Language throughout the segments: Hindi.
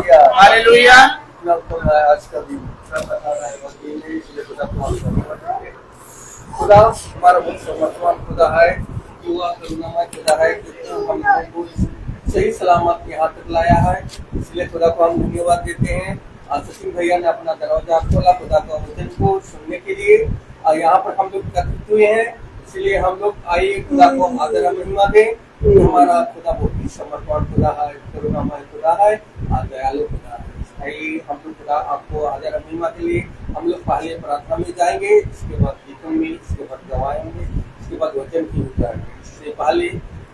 हालेलुया। आज का दिन खुदा हमारा बहुत समर्थवान खुदा है, युवा करुणामय खुदा है, हम लोगों को सही सलामत यहाँ तक लाया है। इसलिए खुदा को हम धन्यवाद देते हैं। आज सचिन भैया ने अपना दरवाजा खोला खुदा का वचन को सुनने के लिए, और यहाँ पर हम लोग एकत्रित हुए हैं। इसलिए हम लोग आइए खुदा को आदर महिमा दें। हमारा खुदा बहुत ही समर्थवान खुदा है, करुणामय खुदा है और दयालु खुदा है। आइए हम लोग खुदा आपको आदर महिमा के लिए हम लोग पहले प्रार्थना में जाएंगे, इसके बाद गीतों में, इसके बाद गवाएंगे, इसके बाद वचन की उतारेंगे। इससे पहले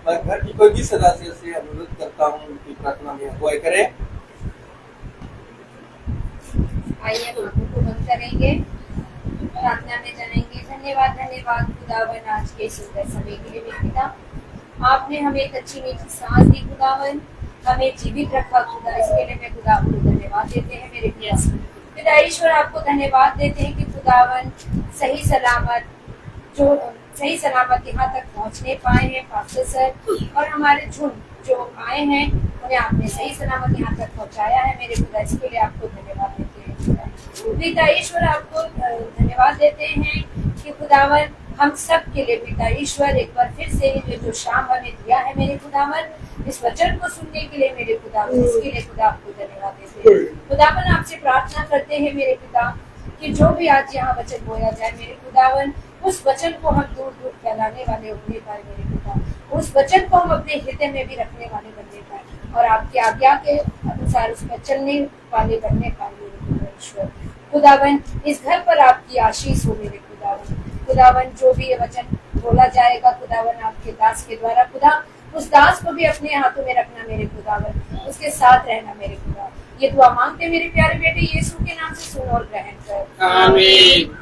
मैं घर की कोई भी सदस्य से अनुरोध करता हूँ कि प्रार्थना में अगुवाई करें। आइए हम आंखों को बंद करेंगे, प्रार्थना में जाएंगे। धन्यवाद धन्यवाद खुदावन आज के सुंदर समय के लिए पिता, आपने हमें एक अच्छी मीठी सांस दी खुदावन, हमें जीवित रखा खुदा, इसके लिए मैं खुदा आपको धन्यवाद देते हैं। मेरे पिता ईश्वर आपको धन्यवाद देते हैं कि खुदावन सही सलामत यहाँ तक पहुँचने पाए हैं पास्टर सर और हमारे झुंड जो आए हैं उन्हें आपने सही सलामत यहाँ तक पहुँचाया है। मेरे पिता इसके लिए आपको धन्यवाद देते हैं। पिता ईश्वर आपको धन्यवाद देते हैं कि खुदावन हम सब के लिए पिता ईश्वर एक बार फिर से जो शाम हमें दिया है मेरे खुदावन, इस वचन को सुनने के लिए मेरे खुदावन, इसके लिए खुदा आपको धन्यवाद देते हैं। खुदावन आपसे प्रार्थना करते हैं मेरे पिता कि जो भी आज यहाँ वचन बोला जाए मेरे खुदावन, उस वचन को हम दूर दूर फैलाने वाले होने पाए मेरे पिता, उस वचन को हम अपने हृदय में भी रखने वाले बनने पाए और आपकी आज्ञा के अनुसार उस पर चलने वाले बनने पाए मेरे पिता ईश्वर। खुदावन इस घर पर आपकी आशीष हो मेरे खुदावन। खुदावन जो भी ये वचन बोला जाएगा खुदावन आपके दास के द्वारा, खुदा उस दास को भी अपने हाथों में रखना मेरे खुदावन, उसके साथ रहना मेरे खुदा। ये दुआ मांगते मेरे प्यारे बेटे यीशु के नाम से सुन और ग्रहण कर, आमीन।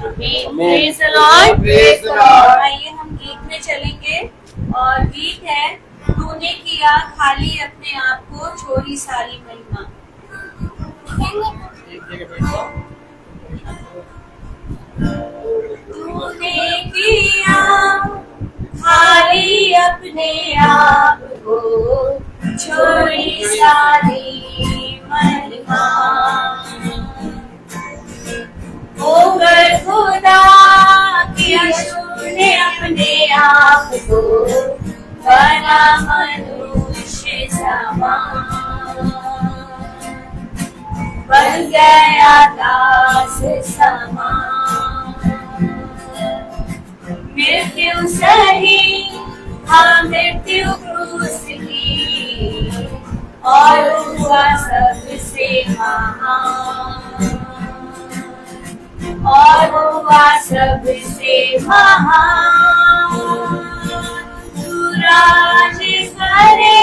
Praise the lord, praise the Lord. आइए हम गीत में चलेंगे और गीत है तूने किया खाली अपने आप को छोड़ी सारी महिमा। तूने किया खाली अपने आप को छोड़ी सारी महिमा, होकर खुदा किया तूने अपने आप को बना मनुष्य समान, बन गया दास समान। मृत्यु सही हाँ मृत्यु क्रूस की और हुआ सबसे महान, और हुआ सबसे महान। तू राज करे,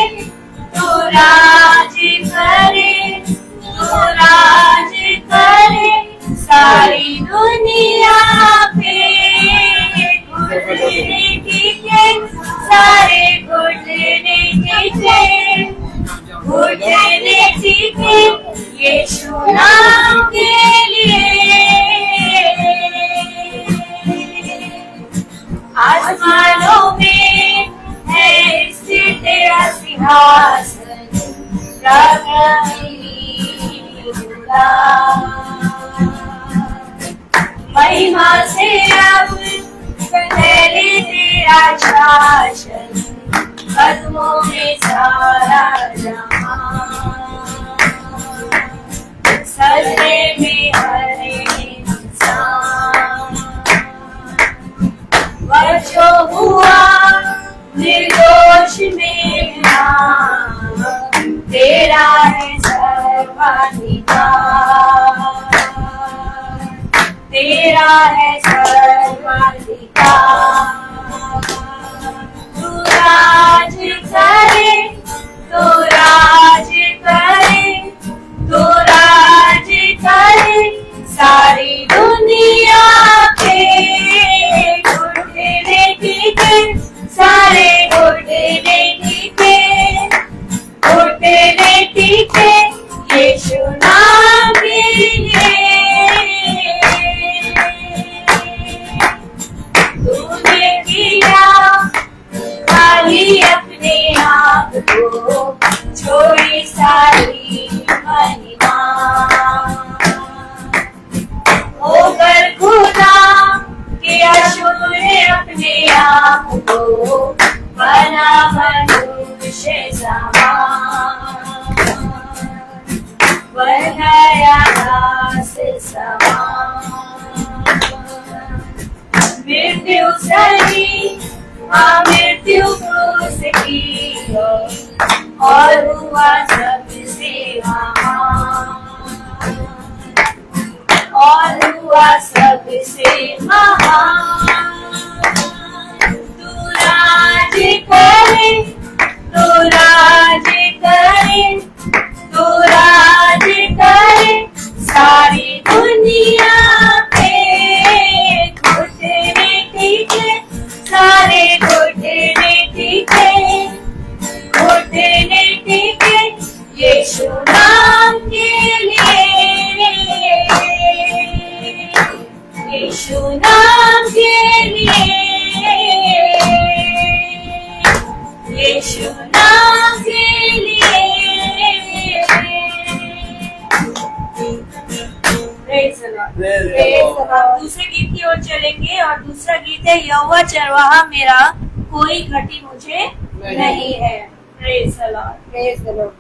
तू राज करे, तू राज करे सारी दुनिया पे। घुटने टिके सारे घुटने टिके, घुटने टिके यीशु नाम के लिए। आसमानों में है स्थिर तेरा सिंहासन, महिमा से अब पहले तेरा शासन, कदमों में सारा जहां, सजदे में हर इंसान। जो हुआ निर्दोष मेरा, तेरा है सर्वाधिकार, तेरा है सर्वाधिकार। तू राज करे, तू राज करे, तू राज करे सारी दुनिया पे। घुटने टिके सारे घुटने टिके, घुटने टिके यीशु नाम के लिए। तूने किया खाली अपने आप हाँ मृत्यु क्रूस की और हुआ सबसे महान, और हुआ सबसे महान। तू राज करे, तू राज करे, तू राज करे सारी दुनिया पे। घुटने टिके सारे, घुटने टिके, घुटने टिके यीशु नाम के लिए, यीशु नाम के लिए, यीशु नाम के लिए। Praise the Lord. Praise the Praise the Lord. Lord. दूसरे गीत की ओर चलेंगे और दूसरा गीत है यहोवा चरवाहा मेरा, कोई घटी मुझे नहीं है। Praise the Lord. Praise the Lord.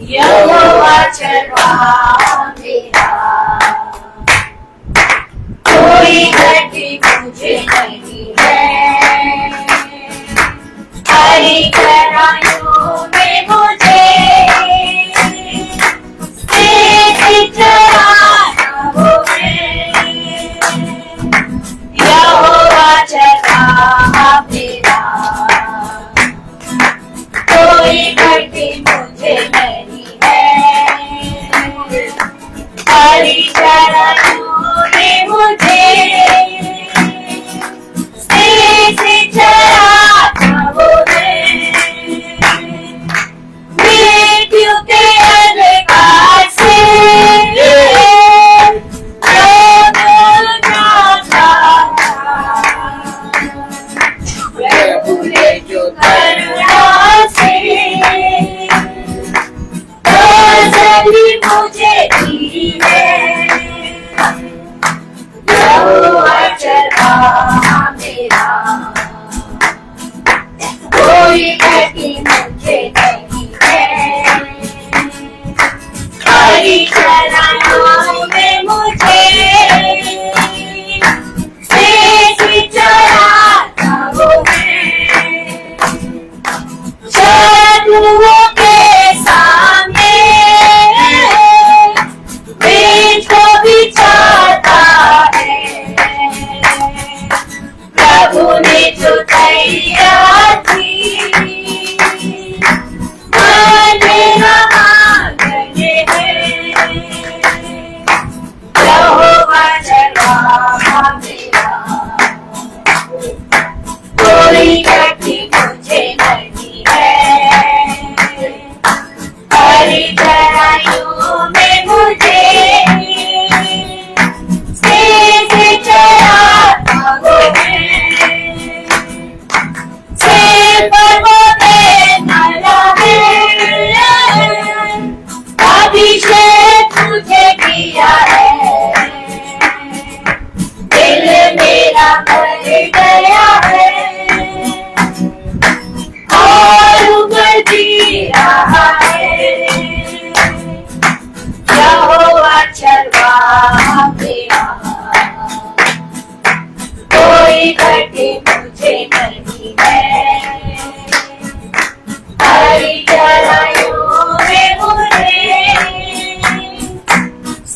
यहोवा चरवाहा मेरा, कोई घटी मुझे नहीं है। हरी चराइयों में मुझे तेज चराता वो है। यहोवा चरवाहा मेरा, कोई घटी मुझे नहीं है। हरी चराइयों में मुझे तेज चराता वो है। मृत्यु के अंधकार से प्रभु ने जो करुणा से आज़ादी मुझे दी है। यहोवा चरवाहा मेरा, कोई घटी मुझे नहीं है। हरी चराइयों में मुझे तेज चराता वो है। शत्रुओं के सामने बीच को बिछाता है। प्रभु ने जो तैयार थी मेरा आंगन है। यहोवा चरवाहा मेरा, कोई घटी मुझे नहीं है। हरी चराइयों में मुझे तेज चराता वो है। सिर पर वो बेनला है, अभिषेक तुझे किया है। दिल मेरा भर गया है और उबर भी रहा है। यहोवा चरवाहा मेरा, कोई घटी मुझे नहीं है। हरी चराइयों में मुझे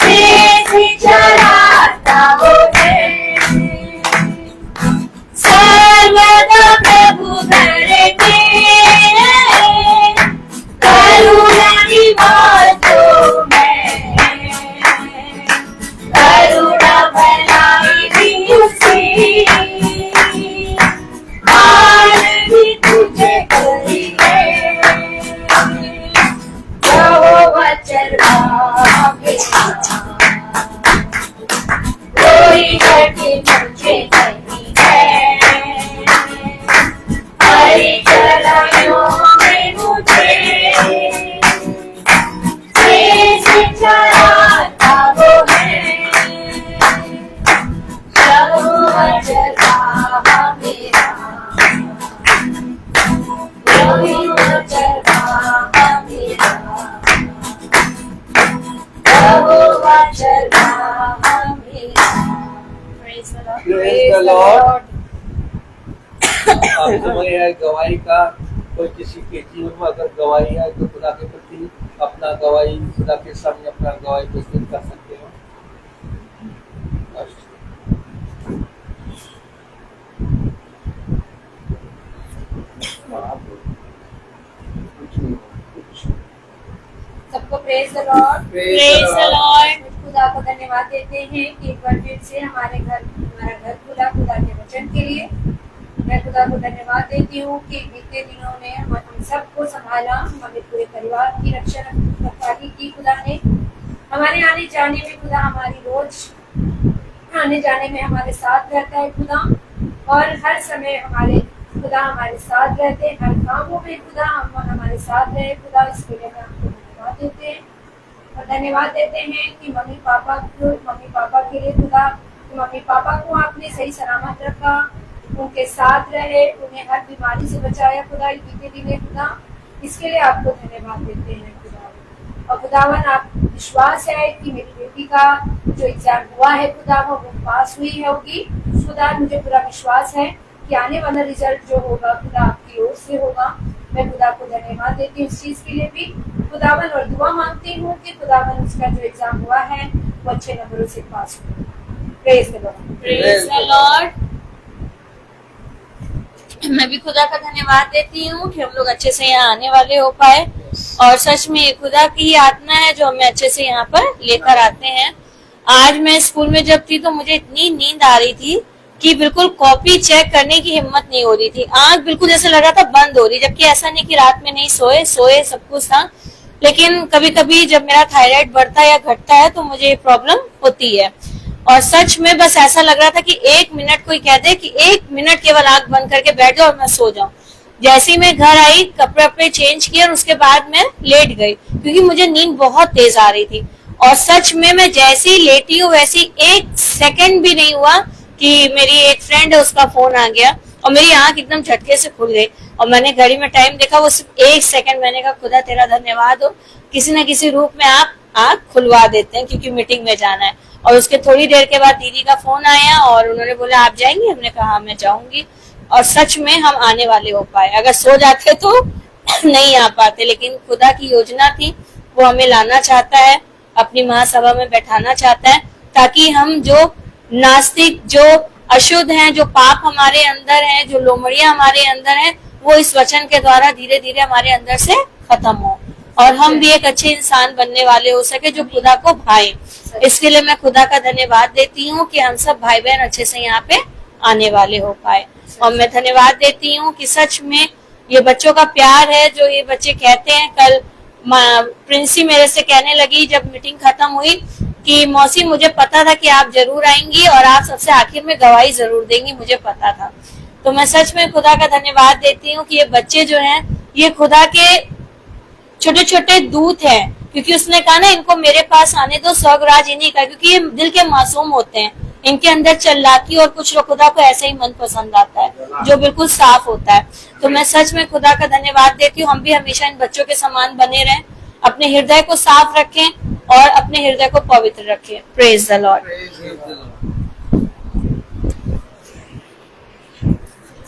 तेज चराता वो है। सर्वदा प्रभु करके करुणा की बातों में, करुणा भलाई भी उसी the Lord. अब समय है गवाही का। कोई किसी के जीवन में अगर गवाही है तो खुदा के प्रति अपना गवाही खुदा के सामने अपना गवाही प्रस्तुत कर सकते हो। सबको praise the Lord. Praise the Lord. खुदा को धन्यवाद देते हैं कि एक बार फिर से हमारा घर खुला खुदा के वचन के लिए। मैं खुदा को धन्यवाद देती हूँ कि बीते दिनों ने हम सबको संभाला, हमारे पूरे परिवार की रक्षा रखवाली की खुदा ने। हमारे आने जाने में खुदा हमारी रोज आने जाने में हमारे साथ रहता है खुदा, और हर समय हमारे खुदा हमारे साथ रहते हैं। हर कामों में खुदा हमारे साथ रहे खुदा, इसके लिए मैं आपको धन्यवाद देते हैं। और धन्यवाद देते हैं कि मम्मी पापा के लिए खुदा, मम्मी पापा को आपने सही सलामत रखा, उनके साथ रहे, उन्हें हर बीमारी से बचाया खुदा बीते दिन खुदा, इसके लिए आपको धन्यवाद देते हैं खुदा। और खुदावन आप विश्वास है कि मेरी बेटी का जो एग्जाम हुआ है खुदा वो पास हुई होगी खुदा, मुझे पूरा विश्वास है कि आने वाला रिजल्ट जो होगा खुदा आपकी ओर से होगा। मैं खुदा को धन्यवाद देती हूँ इस चीज के लिए भी खुदावन, और दुआ मांगती हूँ कि खुदावन उसका जो एग्जाम हुआ है वो अच्छे नंबरों से पास हो। Praise the Lord. Praise the Lord. मैं भी खुदा का धन्यवाद देती हूँ कि हम लोग अच्छे से यहाँ आने वाले हो पाए, और सच में खुदा की ही आत्मा है जो हमें अच्छे से यहाँ पर लेकर आते हैं। आज मैं स्कूल में जब थी तो मुझे इतनी नींद आ रही थी कि बिल्कुल कॉपी चेक करने की हिम्मत नहीं हो रही थी। आंख बिल्कुल जैसे लग रहा था बंद हो रही, जबकि ऐसा नहीं कि रात में नहीं सोए सब कुछ था, लेकिन कभी कभी जब मेरा थायराइड बढ़ता या घटता है तो मुझे प्रॉब्लम होती है। और सच में बस ऐसा लग रहा था कि 1 मिनट कोई कह दे कि 1 मिनट केवल आंख बंद करके बैठ जाओ और मैं सो जाऊं। जैसे ही मैं घर आई, कपड़े अपने चेंज किए और उसके बाद मैं लेट गई, क्योंकि मुझे नींद बहुत तेज आ रही थी। और सच में मैं जैसे ही लेटी हूँ वैसे 1 सेकंड भी नहीं हुआ कि मेरी एक फ्रेंड है उसका फोन आ गया और मेरी आंख एकदम झटके से खुल गई, और मैंने घड़ी में टाइम देखा वो सिर्फ 1 सेकंड। मैंने कहा खुदा तेरा धन्यवाद हो, किसी न किसी रूप में आप आंख खुलवा देते हैं, क्योंकि मीटिंग में जाना है। और उसके थोड़ी देर के बाद दीदी का फोन आया और उन्होंने बोला आप जाएंगी, हमने कहा मैं जाऊंगी, और सच में हम आने वाले हो पाए। अगर सो जाते तो नहीं आ पाते, लेकिन खुदा की योजना थी, वो हमें लाना चाहता है, अपनी महासभा में बैठाना चाहता है, ताकि हम जो नास्तिक, जो अशुद्ध हैं, जो पाप हमारे अंदर हैं, जो लोमड़ियां हमारे अंदर हैं, वो इस वचन के द्वारा धीरे धीरे हमारे अंदर से खत्म हो, और हम भी एक अच्छे इंसान बनने वाले हो सके जो खुदा को भाए। इसके लिए मैं खुदा का धन्यवाद देती हूँ कि हम सब भाई बहन अच्छे से यहाँ पे आने वाले हो पाए। और मैं धन्यवाद देती हूँ कि सच में ये बच्चों का प्यार है जो ये बच्चे कहते हैं। कल प्रिंसी मेरे से कहने लगी जब मीटिंग खत्म हुई कि मौसी मुझे पता था कि आप जरूर आएंगी और आप सबसे आखिर में गवाही जरूर देंगी, मुझे पता था। तो मैं सच में खुदा का धन्यवाद देती हूँ कि ये बच्चे जो हैं ये खुदा के छोटे छोटे दूत हैं, क्योंकि उसने कहा ना इनको मेरे पास आने दो, स्वर्गराज इन्हीं का, क्योंकि ये दिल के मासूम होते हैं, इनके अंदर चलाकी और कुछ लोग खुदा को ऐसे ही मन पसंद आता है जो बिल्कुल साफ होता है। तो मैं सच में खुदा का धन्यवाद देती हूँ। हम भी हमेशा इन बच्चों के समान बने रहें, अपने हृदय को साफ रखें और अपने हृदय को पवित्र रखें। Praise the Lord.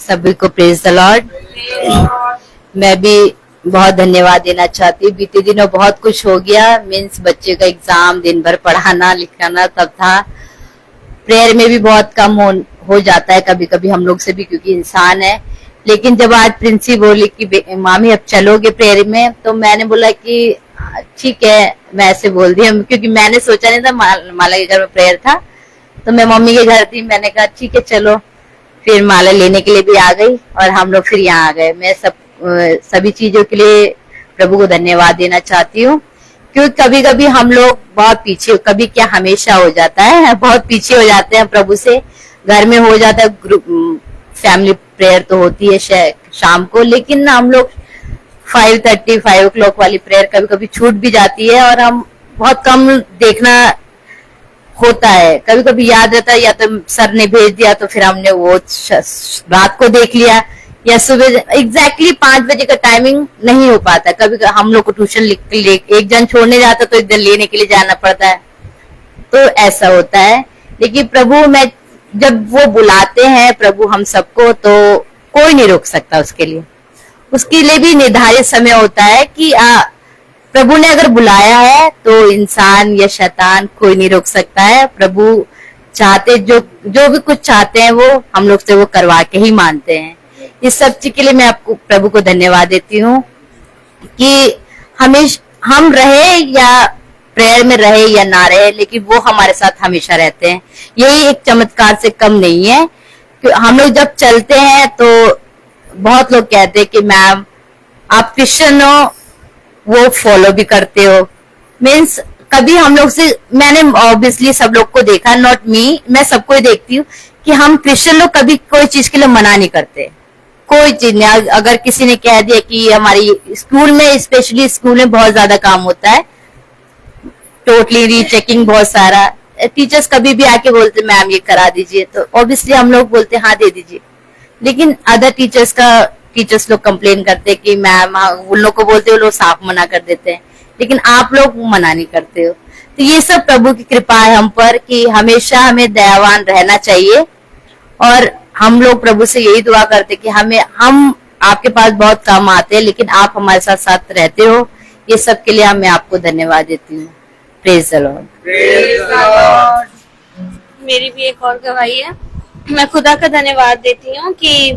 सभी को प्रेज द लॉर्ड। मैं भी बहुत धन्यवाद देना चाहती हूँ। बीते दिनों बहुत कुछ हो गया, मीन्स बच्चे का एग्जाम, दिन भर पढ़ाना लिखाना तब था। प्रेयर में भी बहुत कम हो जाता है कभी कभी हम लोग से भी, क्योंकि इंसान है। लेकिन जब आज प्रिंसी बोली कि मामी अब चलोगे प्रेयर में, तो मैंने बोला कि ठीक है, मैं ऐसे बोल दी, क्योंकि मैंने सोचा नहीं था। माला के घर में प्रेयर था तो मैं मम्मी के घर थी, मैंने कहा ठीक है चलो। फिर माला लेने के लिए भी आ गई और हम लोग फिर यहाँ आ गए। मैं सभी चीजों के लिए प्रभु को धन्यवाद देना चाहती हूँ, क्योंकि कभी कभी हम लोग बहुत पीछे, कभी क्या हमेशा हो जाता है, बहुत पीछे हो जाते हैं प्रभु से। घर में हो जाता है, ग्रुप फैमिली प्रेयर तो होती है शाम को, लेकिन हम लोग 5:30 5 o'clock वाली प्रेयर कभी कभी छूट भी जाती है और हम बहुत कम देखना होता है। कभी कभी याद रहता है, या तो सर ने भेज दिया तो फिर हमने वो रात को देख लिया, या सुबह एग्जैक्टली 5 बजे का टाइमिंग नहीं हो पाता। कभी हम लोग को ट्यूशन एक जन छोड़ने जाता तो एक जन लेने के लिए जाना पड़ता है, तो ऐसा होता है। लेकिन प्रभु, मैं जब वो बुलाते हैं प्रभु हम सबको, तो कोई नहीं रोक सकता उसके लिए भी निर्धारित समय होता है कि प्रभु ने अगर बुलाया है तो इंसान या शैतान कोई नहीं रोक सकता है। प्रभु चाहते जो भी कुछ चाहते हैं वो हम लोग से वो करवा के ही मानते हैं। इस सब चीज के लिए मैं आपको प्रभु को धन्यवाद देती हूँ कि हमेशा हम रहे या प्रेयर में रहे या ना रहे, लेकिन वो हमारे साथ हमेशा रहते हैं। यही एक चमत्कार से कम नहीं है। हम लोग जब चलते हैं तो बहुत लोग कहते हैं कि मैम आप क्रिश्चियन हो, वो फॉलो भी करते हो। मीन्स कभी हम लोग से, मैंने ऑब्वियसली सब लोग को देखा, नॉट मी, मैं सबको ही देखती हूँ कि हम क्रिश्चियन लोग कभी कोई चीज के लिए मना नहीं करते। कोई चीज नहीं, अगर किसी ने कह दिया कि हमारी स्कूल में, स्पेशली स्कूल में बहुत ज्यादा काम होता है, टोटली रीचेकिंग बहुत सारा, टीचर्स कभी भी आके बोलते मैम ये करा दीजिए, तो ऑब्वियसली हम लोग बोलते हाँ दे दीजिए। लेकिन अदर टीचर्स लोग कंप्लेन करते कि मैम, उन लोग को बोलते, वो लोग साफ मना कर देते हैं, लेकिन आप लोग मना नहीं करते हो। तो ये सब प्रभु की कृपा है हम पर कि हमेशा हमें दयावान रहना चाहिए। और हम लोग प्रभु से यही दुआ करते कि हम आपके पास बहुत कम आते हैं, लेकिन आप हमारे साथ साथ रहते हो। ये सब के लिए मैं आपको धन्यवाद देती हूँ। Praise the Lord. मेरी भी एक और गवाही है। मैं खुदा का धन्यवाद देती हूँ कि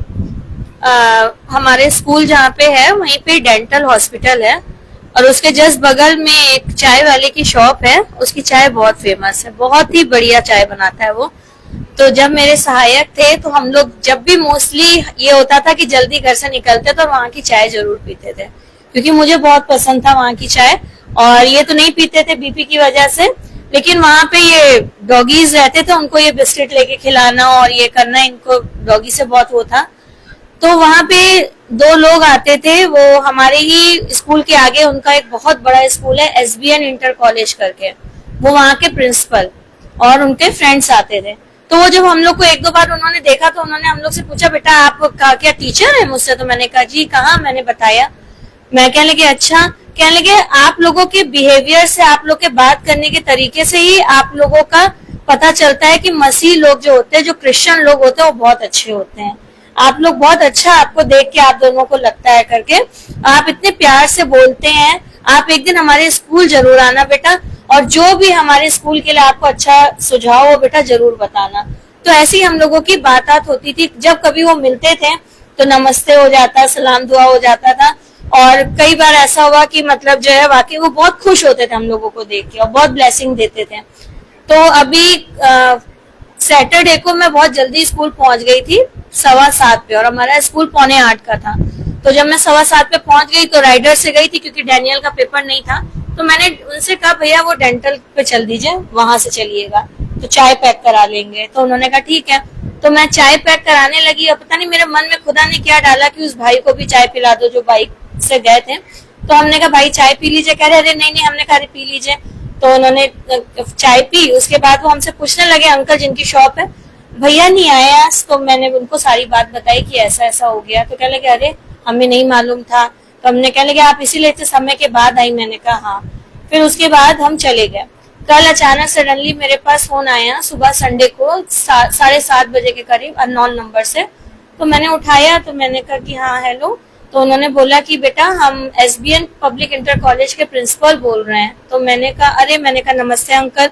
हमारे स्कूल जहाँ पे है वहीं पे डेंटल हॉस्पिटल है, और उसके जस्ट बगल में एक चाय वाले की शॉप है। उसकी चाय बहुत फेमस है, बहुत ही बढ़िया चाय बनाता है वो। तो जब मेरे सहायक थे तो हम लोग जब भी मोस्टली ये होता था कि जल्दी घर से निकलते तो वहाँ की चाय जरूर पीते थे, क्योंकि मुझे बहुत पसंद था वहाँ की चाय। और ये तो नहीं पीते थे बीपी की वजह से, लेकिन वहाँ पे ये डॉगीज रहते थे, उनको ये बिस्किट लेके खिलाना और ये करना, इनको डॉगी से बहुत वो था। तो वहाँ पे 2 लोग आते थे, वो हमारे ही स्कूल के आगे उनका एक बहुत बड़ा स्कूल है, SBN इंटर कॉलेज करके, वो वहाँ के प्रिंसिपल और उनके फ्रेंड्स आते थे। तो वो जब हम लोग को 1-2 बार उन्होंने देखा तो उन्होंने हम लोग से पूछा, बेटा आप क्या टीचर है मुझसे? तो मैंने कहा जी कहाँ, मैंने बताया। मैं कहने लगे अच्छा, कहने लगे आप लोगों के बिहेवियर से, आप लोग के बात करने के तरीके से ही आप लोगों का पता चलता है कि मसीह लोग जो होते हैं, जो क्रिश्चियन लोग होते हैं, वो बहुत अच्छे होते हैं। आप लोग बहुत अच्छा, आपको देख के आप दोनों को लगता है करके, आप इतने प्यार से बोलते हैं। आप एक दिन हमारे स्कूल जरूर आना बेटा, और जो भी हमारे स्कूल के लिए आपको अच्छा सुझाव हो बेटा जरूर बताना। तो ऐसी हम लोगों की बात होती थी। जब कभी वो मिलते थे तो नमस्ते हो जाता, सलाम दुआ हो जाता था। और कई बार ऐसा हुआ कि मतलब जो है वाकई वो बहुत खुश होते थे हम लोगों को देख के और बहुत ब्लेसिंग देते थे। तो अभी सैटरडे को मैं बहुत जल्दी स्कूल पहुंच गई थी 7:15 पे, और हमारा स्कूल 7:45 का था। तो जब मैं 7:15 पे पहुंच गई तो राइडर से गई थी, क्योंकि डैनियल का पेपर नहीं था। तो मैंने उनसे कहा भैया वो डेंटल पे चल दीजिए, वहां से चलिएगा तो चाय पैक करा लेंगे। तो उन्होंने कहा ठीक है। तो मैं चाय पैक कराने लगी, और पता नहीं मेरे मन में खुदा ने क्या डाला कि उस भाई को भी चाय पिला दो जो बाइक से गए थे। तो हमने कहा भाई चाय पी लीजिए, कह रहे अरे नहीं, हमने कहा पी लीजिए। तो उन्होंने चाय पी। उसके बाद वो हमसे पूछने लगे, अंकल जिनकी शॉप है भैया नहीं आए आज। तो मैंने उनको सारी बात बताई कि ऐसा ऐसा हो गया। तो कह लगे अरे हमें नहीं मालूम था। तो हमने कह लगे आप इसीलिए इतने समय के बाद आई? मैंने कहा हाँ। फिर उसके बाद हम चले गए। कल अचानक सडनली मेरे पास फोन आया सुबह संडे को 7:30 बजे के करीब, अननोन नंबर से। तो मैंने उठाया तो मैंने कहा कि हाँ हेलो। तो उन्होंने बोला कि बेटा हम SBN पब्लिक इंटर कॉलेज के प्रिंसिपल बोल रहे हैं। तो मैंने कहा अरे, मैंने कहा नमस्ते अंकल।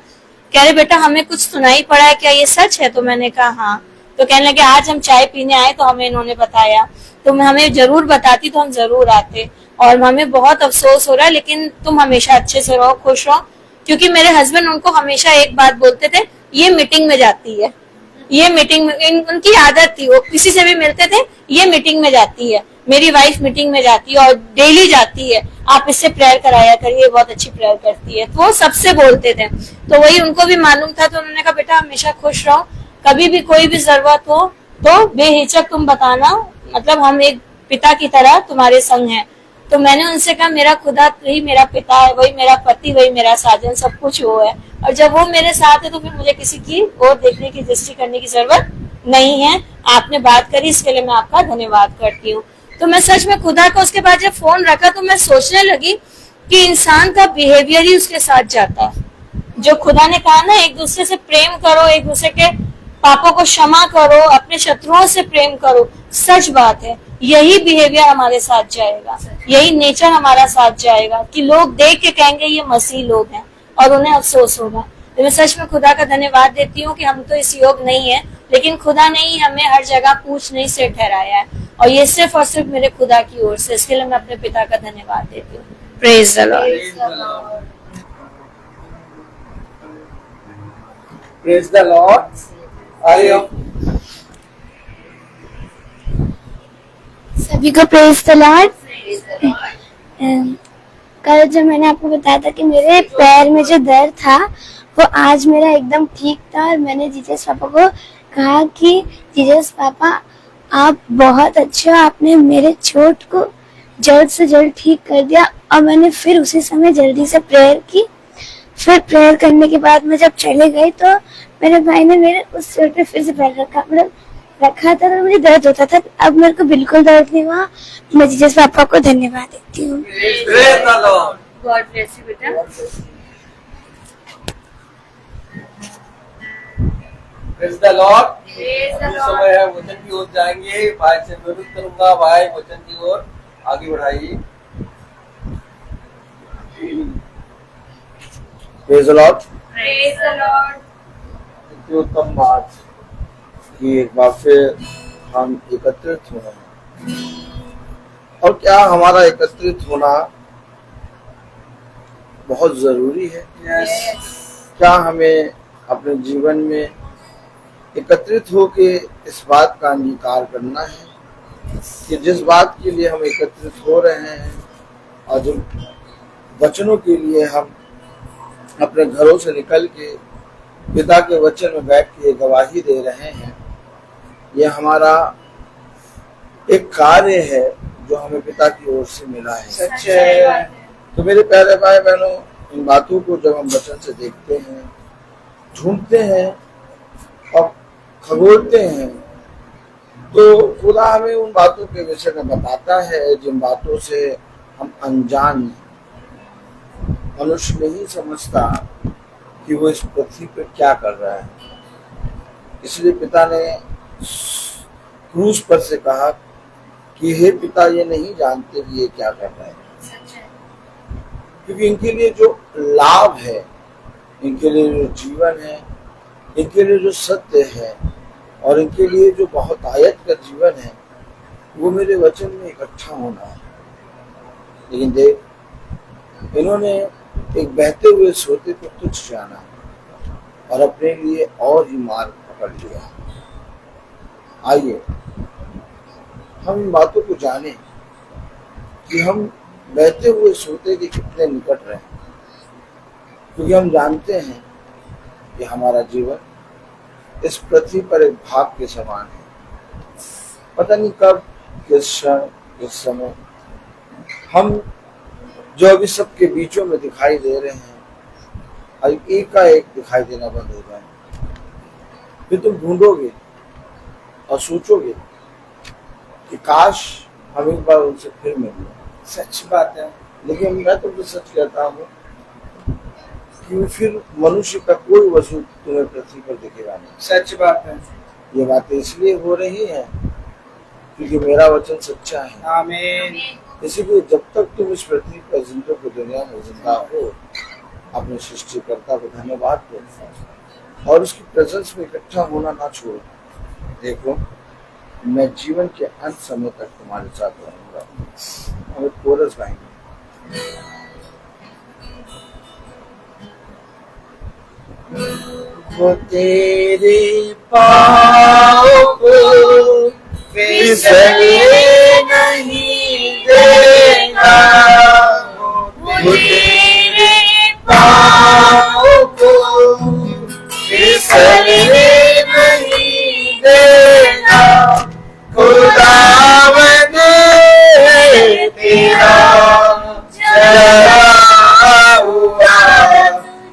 कह रहे बेटा हमें कुछ सुनाई पड़ा है, क्या ये सच है? तो मैंने कहा हाँ। तो कहने लगे आज हम चाय पीने आए तो हमें इन्होंने बताया, तुम हमें जरूर बताती तो हम जरूर आते। और हमें बहुत अफसोस हो रहा है, लेकिन तुम हमेशा अच्छे से रहो, खुश रहो। क्योंकि मेरे हस्बैंड उनको हमेशा एक बात बोलते थे, ये मीटिंग में जाती है, ये मीटिंग में, उनकी आदत थी, वो किसी से भी मिलते थे ये मीटिंग में जाती है, मेरी वाइफ मीटिंग में जाती है और डेली जाती है, आप इससे प्रेयर कराया करिए, बहुत अच्छी प्रेयर करती है। तो वो सबसे बोलते थे। तो वही उनको भी मालूम था। तो उन्होंने कहा बेटा हमेशा खुश रहो, कभी भी कोई भी जरूरत हो तो बेहिचक तुम बताना, मतलब हम एक पिता की तरह तुम्हारे संग हैं। तो मैंने उनसे कहा मेरा खुदा ही मेरा पिता है, वही मेरा पति, वही मेरा साजन, सब कुछ वो है। और जब वो मेरे साथ है तो फिर मुझे किसी की और देखने की, दृष्टि करने की जरूरत नहीं है। आपने बात करी इसके लिए मैं आपका धन्यवाद करती हूँ। तो मैं सच में खुदा को उसके बाद जब फोन रखा तो मैं सोचने लगी कि इंसान का बिहेवियर ही उसके साथ जाता है। जो खुदा ने कहा ना एक दूसरे से प्रेम करो, एक दूसरे के पापों को क्षमा करो, अपने शत्रुओं से प्रेम करो। सच बात है, यही बिहेवियर हमारे साथ जाएगा, यही नेचर हमारा साथ जाएगा कि लोग देख के कहेंगे ये मसीह लोग हैं और उन्हें अफसोस होगा। तो मैं सच में खुदा का धन्यवाद देती हूँ कि हम तो इस योग नहीं है, लेकिन खुदा ने ही हमें हर जगह पूछने से ठहराया है, और ये सिर्फ और सिर्फ मेरे खुदा की ओर से। इसके लिए मैं अपने पिता का धन्यवाद देती हूँ। Praise the Lord. Praise the Lord. आइए सभी को प्रेज द लॉर्ड। कल जब मैंने आपको बताया था कि मेरे पैर में जो दर्द था वो आज मेरा एकदम ठीक था, और मैंने जीसस पापा को कहा कि जीसस पापा आप बहुत अच्छे हो, आपने मेरे चोट को जल्द से जल्द ठीक कर दिया। और मैंने फिर उसी समय जल्दी से प्रेयर की। फिर प्रेयर करने के बाद मैं जब चले गई तो मेरे भाई ने मेरे उस चोट पे फिर से पैर रखा था, तो मुझे दर्द होता था। अब मेरे को बिल्कुल दर्द नहीं हुआ। मैं जीसस पापा को धन्यवाद देती हूँ। Praise the lord. God bless you बेटा। Praise the lord. अभी समय है वचन की ओर जाएंगे। भाई से अनुरोध करूंगा, भाई वचन की ओर आगे बढ़ाइए। Praise the Lord. Praise the Lord. इतनी उत्तम बात कि एक बार फिर हम एकत्रित हुए हैं, और क्या हमारा एकत्रित होना बहुत जरूरी है। क्या हमें अपने जीवन में एकत्रित होके इस बात का अंगीकार करना है कि जिस बात के लिए हम एकत्रित हो रहे हैं और जिन वचनों के लिए हम अपने घरों से निकल के पिता के वचन में बैठ के गवाही दे रहे हैं, यह हमारा एक कार्य है जो हमें पिता की ओर से मिला है। सच है। तो मेरे प्यारे भाई बहनों, इन बातों को जब हम वचन से देखते हैं, ढूंढते हैं और खगोलते हैं, तो खुदा हमें उन बातों के विषय में बताता है जिन बातों से हम अनजान हैं। मनुष्य नहीं समझता कि वो इस पृथ्वी पर क्या कर रहा है। इसलिए पिता ने क्रूस पर से कहा कि हे पिता, ये नहीं जानते कि ये क्या कर रहे हैं, क्योंकि इनके लिए जो लाभ है, इनके लिए जो जीवन है, इनके लिए जो सत्य है और इनके लिए जो बहुत आयत का जीवन है, वो मेरे वचन में इकट्ठा होना है। लेकिन देख, इन्होंने एक बहते हुए सोते को तुच्छ जाना और अपने लिए और ही मार्ग पकड़ लिया। आइए हम इन बातों को जानें कि हम बहते हुए सोते के कितने निकट रहे, क्योंकि हम जानते हैं कि हमारा जीवन इस पृथ्वी पर एक भाग के समान है। पता नहीं कब, किस क्षण, किस समय हम जो अभी सबके बीचों में दिखाई दे रहे हैं, एकाएक दिखाई देना बंद हो जाए। फिर तुम ढूंढोगे और सोचोगे कि काश हम एक बार उनसे फिर मिल लें। सच बात है। लेकिन मैं तुमसे सच कहता हूँ कि फिर मनुष्य का कोई वजूद तुम्हें पृथ्वी पर दिखेगा नहीं। सच बात है। ये बातें इसलिए हो रही हैं क्योंकि मेरा वचन सच्चा है। आमीन। इसीलिए जब तक तुम इस पृथ्वी पर जिंदों की दुनिया में जिंदा हो, अपने सृष्टिकर्ता को धन्यवाद दो और उसकी प्रेजेंस में इकट्ठा होना ना छोड़ो। देखो, मैं जीवन के अंत समय तक तुम्हारे साथ रहूंगा। हम एक कोरस गाएंगे। वो तेरे पाँव को फिसलने नहीं देगा, वो तेरे पाँव को फिसलने नहीं देगा। खुदावंद है तेरा चला हुआ,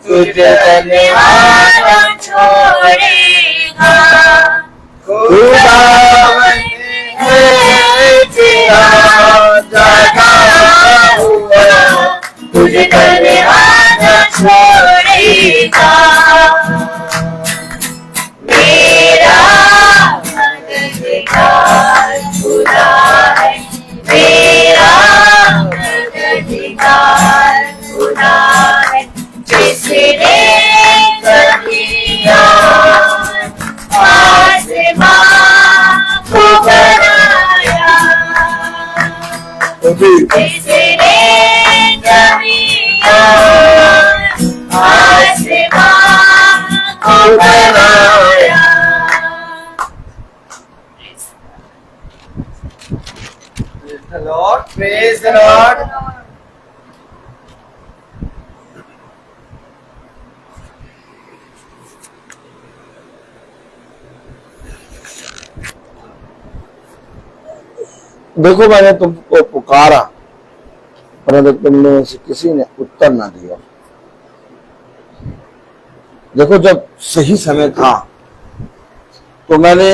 तुझे धन्यवाद न छोड़ेगा। खुदावंद है तेरा जगा हुआ, तुझे धन्यवाद न छोड़ेगा। मेरा बेकार खुदा है जिसने जमीन आसमां को बनाया, जिसने जमीन आसमां को बनाया। Praise the Lord. Praise the Lord. देखो मैंने तुमको पुकारा परंतु तुमने से किसी ने उत्तर ना दिया। देखो जब सही समय था तो मैंने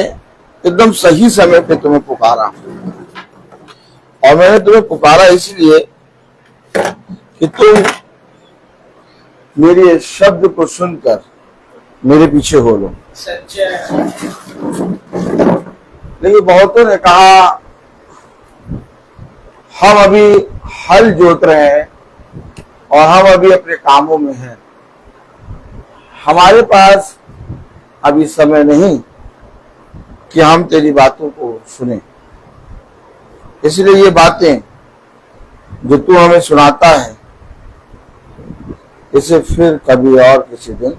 एकदम सही समय पे तुम्हें पुकारा, और मैंने तुम्हें पुकारा इसलिए कि तुम मेरे शब्द को सुनकर मेरे पीछे हो लो। लेकिन बहुतों ने कहा हम अभी हल जोत रहे हैं और हम अभी अपने कामों में हैं, हमारे पास अभी समय नहीं कि हम तेरी बातों को सुने। इसलिए ये बातें जो तू हमें सुनाता है इसे फिर कभी और किसी दिन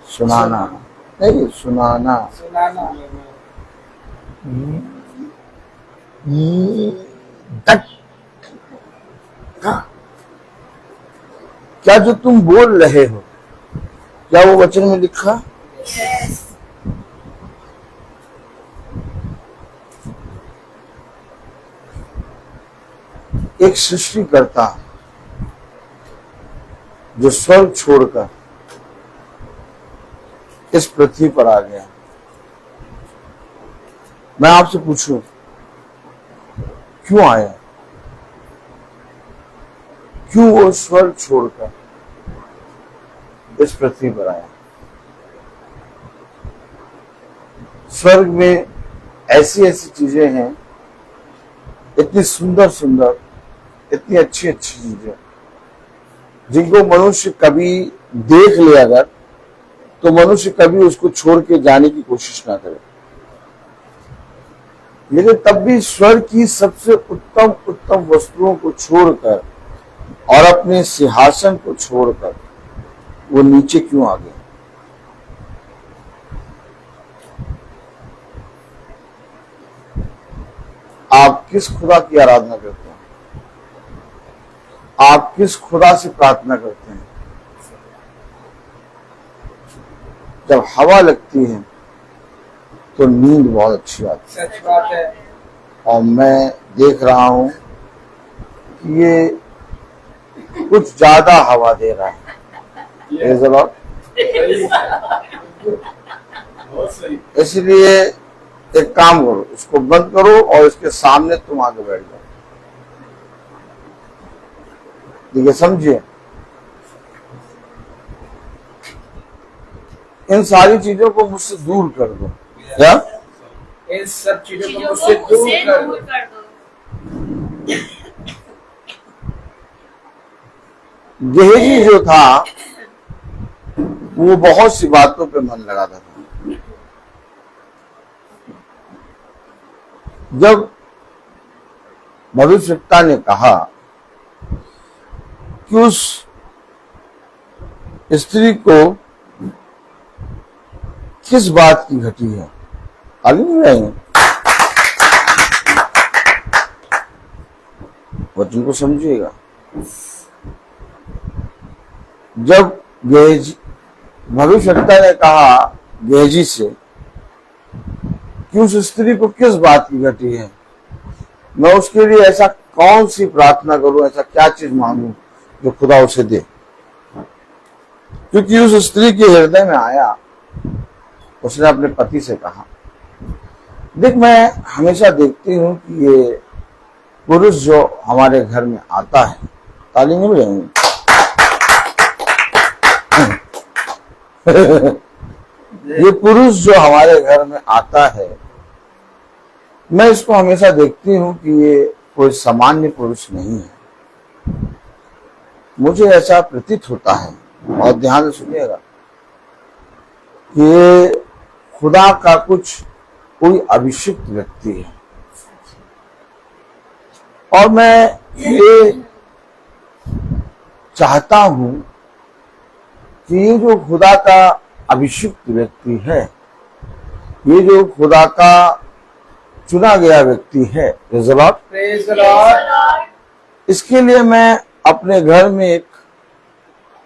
सुनाना नहीं, सुनाना। क्या जो तुम बोल रहे हो क्या वो वचन में लिखा? एक सृष्टिकर्ता जो स्वर्ग छोड़कर इस पृथ्वी पर आ गया। मैं आपसे पूछूं क्यों आया? क्यों वो स्वर्ग छोड़कर इस पृथ्वी पर आया? स्वर्ग में ऐसी ऐसी चीजें हैं, इतनी सुंदर सुंदर, इतनी अच्छी अच्छी चीजें जिनको मनुष्य कभी देख ले अगर तो मनुष्य कभी उसको छोड़ के जाने की कोशिश ना करे। लेकिन तब भी स्वर्ग की सबसे उत्तम उत्तम वस्तुओं को छोड़कर और अपने सिंहासन को छोड़कर वो नीचे क्यों आ गया? आप किस खुदा की आराधना करते हैं? आप किस खुदा से प्रार्थना करते हैं? जब हवा लगती है तो नींद बहुत अच्छी आती है। सच बात है। और मैं देख रहा हूं कि ये कुछ ज्यादा हवा दे रहा है। Praise the Lord। इसलिए एक काम करो, इसको बंद करो और इसके सामने तुम आगे बैठ जाओ। ठीक है, समझिए। इन सारी चीजों को मुझसे दूर कर दो। क्या? इन सब चीजों को मुझसे दूर कर दो। गेहजी जो था वो बहुत सी बातों पे मन लगाता था। जब भविष्यवक्ता ने कहा कि उस स्त्री को किस बात की घटी है, आगे नहीं रहेंगे, वचन को समझिएगा। जब गेहजी भविष्यवक्ता ने कहा गेहजी से कि उस स्त्री को किस बात की घटी है, मैं उसके लिए ऐसा कौन सी प्रार्थना करूं, ऐसा क्या चीज मांगू जो खुदा उसे दे। क्योंकि उस स्त्री के हृदय में आया, उसने अपने पति से कहा। देख, मैं हमेशा देखती हूँ कि ये पुरुष जो हमारे घर में आता है, ताली नहीं बजाएंगे ये पुरुष जो हमारे घर में आता है, मैं इसको हमेशा देखती हूँ कि ये कोई सामान्य पुरुष नहीं है। मुझे ऐसा प्रतीत होता है, और ध्यान से सुनिएगा, कि खुदा का कोई अभिषिक्त व्यक्ति है। और मैं ये चाहता हूं कि ये जो खुदा का अभिषिक्त व्यक्ति है, ये जो खुदा का चुना गया व्यक्ति है, प्रेज द लॉर्ड, इसके लिए मैं अपने घर में एक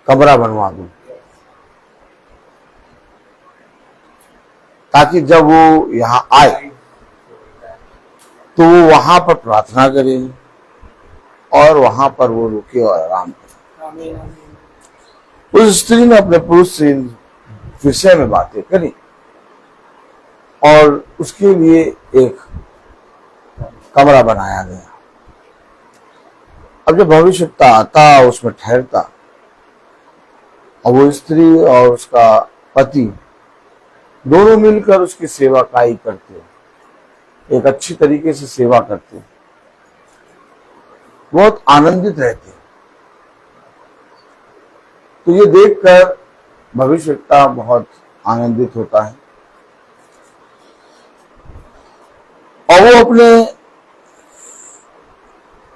कमरा बनवा दूं, ताकि जब वो यहाँ आए तो वो वहां पर प्रार्थना करे और वहां पर वो रुके और आराम करे। उस स्त्री ने अपने पुरुष से विषय में बातें करी और उसके लिए एक कमरा बनाया गया। अब जब भविष्यवक्ता आता, उसमें ठहरता, और वो स्त्री और उसका पति दोनों मिलकर उसकी सेवा काई करते, एक अच्छी तरीके से सेवा करते, बहुत आनंदित रहते। तो ये देखकर भविष्यवक्ता बहुत आनंदित होता है और वो अपने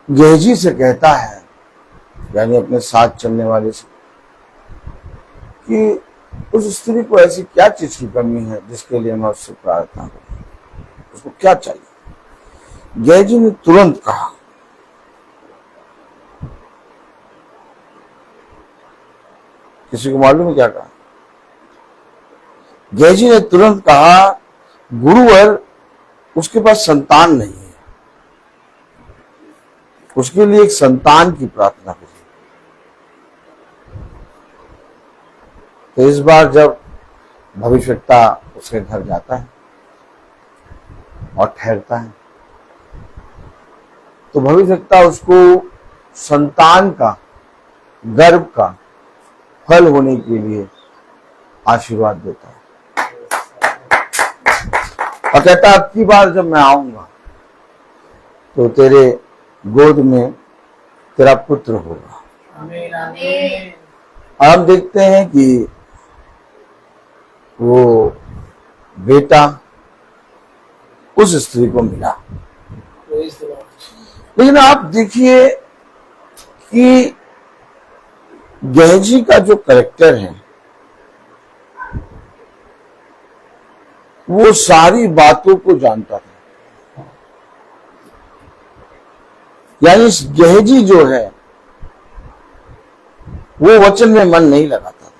गेहजी से कहता है, यानी अपने साथ चलने वाले से, कि उस स्त्री को ऐसी क्या चीज की कमी है जिसके लिए मैं उससे प्रार्थना करूं, उसको क्या चाहिए। गेहजी ने तुरंत कहा, किसी को मालूम है क्या कहा? गेहजी ने तुरंत कहा, गुरुवर, उसके पास संतान नहीं है, उसके लिए एक संतान की प्रार्थना करिए। तो इस बार जब भविष्यवक्ता उसके घर जाता है और ठहरता है, तो भविष्यवक्ता उसको संतान का, गर्भ का फल होने के लिए आशीर्वाद देता है और कहता, अब की बार जब मैं आऊंगा तो तेरे गोद में तेरा पुत्र होगा। और हम देखते हैं कि वो बेटा उस स्त्री को मिला। लेकिन आप देखिए कि गेहजी का जो कैरेक्टर है, वो सारी बातों को जानता था। यानी गेहजी जो है वो वचन में मन नहीं लगाता था।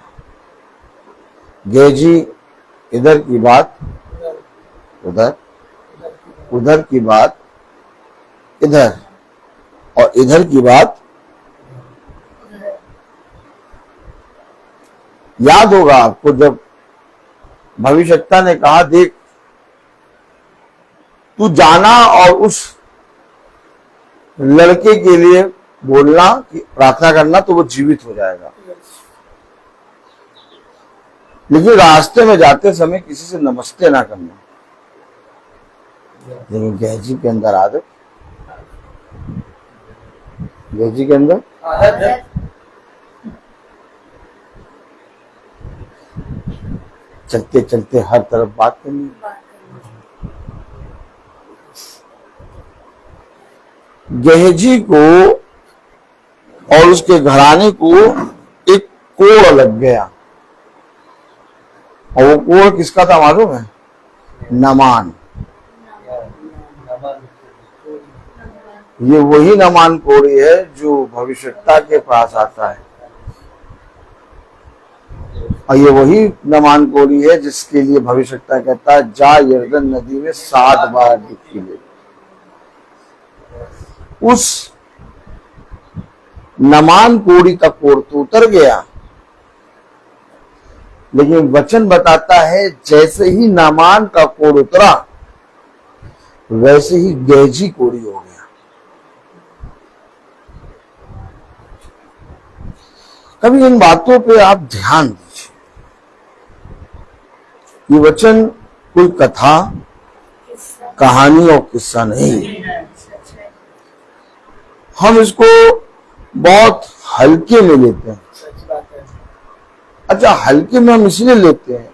गेहजी इधर की बात उधर, उधर की बात इधर, और इधर की बात। याद होगा आपको जब भविष्यवक्ता ने कहा, देख तू जाना और उस लड़के के लिए बोलना कि प्रार्थना करना, तो वो जीवित हो जाएगा। लेकिन रास्ते में जाते समय किसी से नमस्ते ना करना। लेकिन गेहजी के अंदर आदत, गेहजी के अंदर चलते चलते हर तरफ बात करनी। गेहजी को और उसके घराने को एक कोड़ लग गया, और वो कोड़ किसका था मालूम है? नमान। ये वही नमान कोड़ी है जो भविष्यवक्ता के पास आता है, और ये वही नमान कोड़ी है जिसके लिए भविष्यवक्ता कहता है, जा यरदन नदी में 7 बार डुबकी ले। उस नमान कोड़ी का कोड़ तो उतर गया, लेकिन वचन बताता है जैसे ही नामान का कोड़ उतरा वैसे ही गेहजी कोड़ी हो गया। कभी इन बातों पे आप ध्यान दीजिए। ये वचन कोई कथा, कहानी और किस्सा नहीं। हम इसको बहुत हल्के में लेते हैं। सच बात है। अच्छा, हल्के में हम इसलिए लेते हैं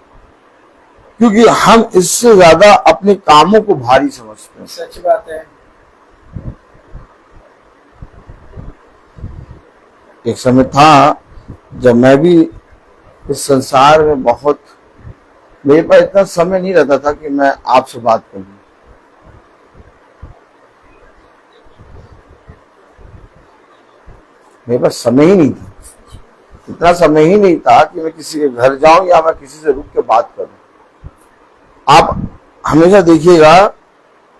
क्योंकि हम इससे ज्यादा अपने कामों को भारी समझते हैं। सच बात है। एक समय था जब मैं भी इस संसार में बहुत, मेरे पास इतना समय नहीं रहता था कि मैं आपसे बात करूं। मेरे पास समय ही नहीं था, इतना समय ही नहीं था कि मैं किसी के घर जाऊं या मैं किसी से रुक के बात करूं। आप हमेशा देखिएगा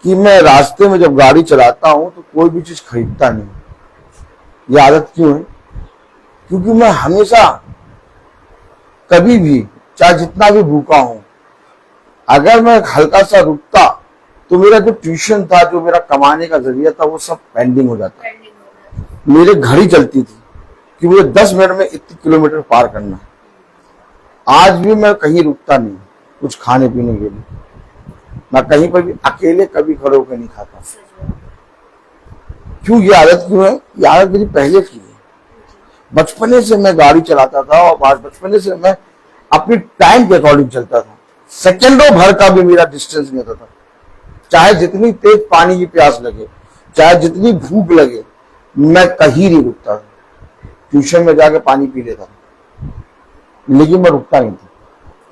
कि मैं रास्ते में जब गाड़ी चलाता हूं तो कोई भी चीज खरीदता नहीं। ये आदत क्यों है? क्योंकि मैं हमेशा कभी भी, चाहे जितना भी भूखा हूं, अगर मैं हल्का सा रुकता तो मेरा जो ट्यूशन था, जो मेरा कमाने का जरिया था, वो सब पेंडिंग हो जाता। मेरे घड़ी चलती थी कि मुझे 10 मिनट में इतने किलोमीटर पार करना है। आज भी मैं कहीं रुकता नहीं कुछ खाने पीने के लिए। मैं कहीं पर भी अकेले कभी खड़े होकर नहीं खाता। क्यों? ये आदत क्यों है? ये आदत मेरी पहले की है। बचपने से मैं गाड़ी चलाता था और बचपने से मैं अपनी टाइम के अकॉर्डिंग चलता था। सेकंडों भर का भी मेरा डिस्टेंस नहीं होता था। चाहे जितनी तेज पानी की प्यास लगे, चाहे जितनी भूख लगे, मैं कहीं नहीं रुकता था। ट्यूशन में जाके पानी पी लेता था, लेकिन मैं रुकता नहीं था,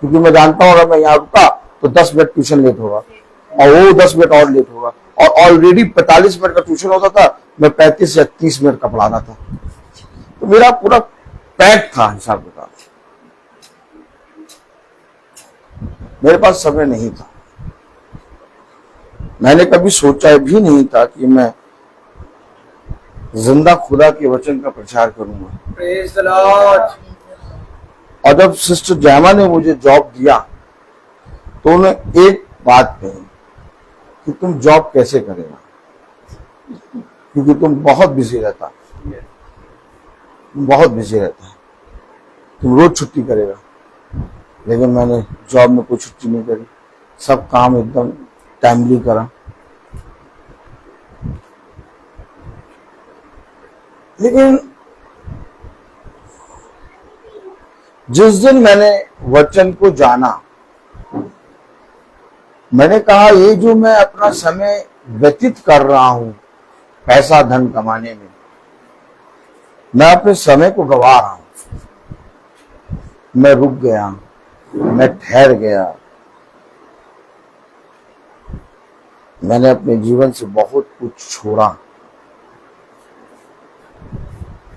क्योंकि मैं जानता हूं अगर मैं यहाँ रुका तो 10 मिनट ट्यूशन लेट होगा और वो 10 मिनट और लेट होगा। और ऑलरेडी 45 मिनट का ट्यूशन होता था, मैं 35 या 30 मिनट का पढ़ाना था। तो मेरा पूरा पैक था हिसाब किताब। मेरे पास समय नहीं था। मैंने कभी सोचा भी नहीं था कि मैं जिंदा खुदा के वचन का प्रचार करूंगा। Praise the Lord. और जब सिस्टर जैमा ने मुझे जॉब दिया तो उन्होंने एक बात कही कि तुम जॉब कैसे करेगा, क्योंकि तुम बहुत बिजी रहता, बहुत बिजी रहता है, तुम रोज छुट्टी करेगा। लेकिन मैंने जॉब में कोई छुट्टी नहीं करी, सब काम एकदम टाइमली करा। लेकिन जिस दिन मैंने वचन को जाना, मैंने कहा ये जो मैं अपना समय व्यतीत कर रहा हूं पैसा धन कमाने में, मैं अपने समय को गवा रहा हूं। मैं रुक गया, मैं ठहर गया। मैंने अपने जीवन से बहुत कुछ छोड़ा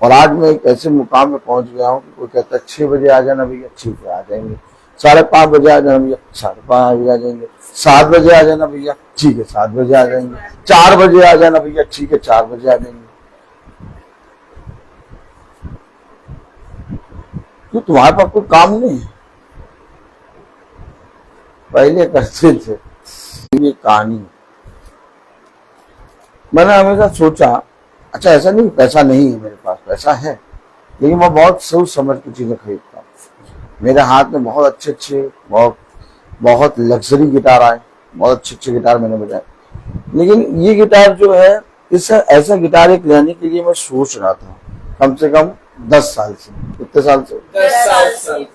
और आज मैं एक ऐसे मुकाम में पहुंच गया हूं कि कोई कहता है 6 बजे आ जाना भैया, ठीक है आ जाएंगे। 5:30 बजे आ जाना भैया, 5:30 बजे आ जाएंगे। 7 बजे आ जाना भैया, ठीक है 7 बजे आ जाएंगे। 4 बजे आ जाना भैया, ठीक है 4 बजे आ जाएंगे। क्यों? तुम्हारे पास कोई काम नहीं है? पहले करते थे। ये कहानी मैंने हमेशा सोचा, अच्छा ऐसा नहीं पैसा नहीं है मेरे पास, पैसा है, लेकिन मैं बहुत सोच समझ के चीजें खरीदता हूँ। मेरे हाथ में बहुत अच्छे बहुत लग्जरी गिटार आए, बहुत अच्छे गिटार मैंने बजाए। लेकिन ये गिटार जो है, इस ऐसा गिटार एक लेने के लिए मैं सोच रहा था कम से कम 10 साल से। कितने साल से? 10 साल।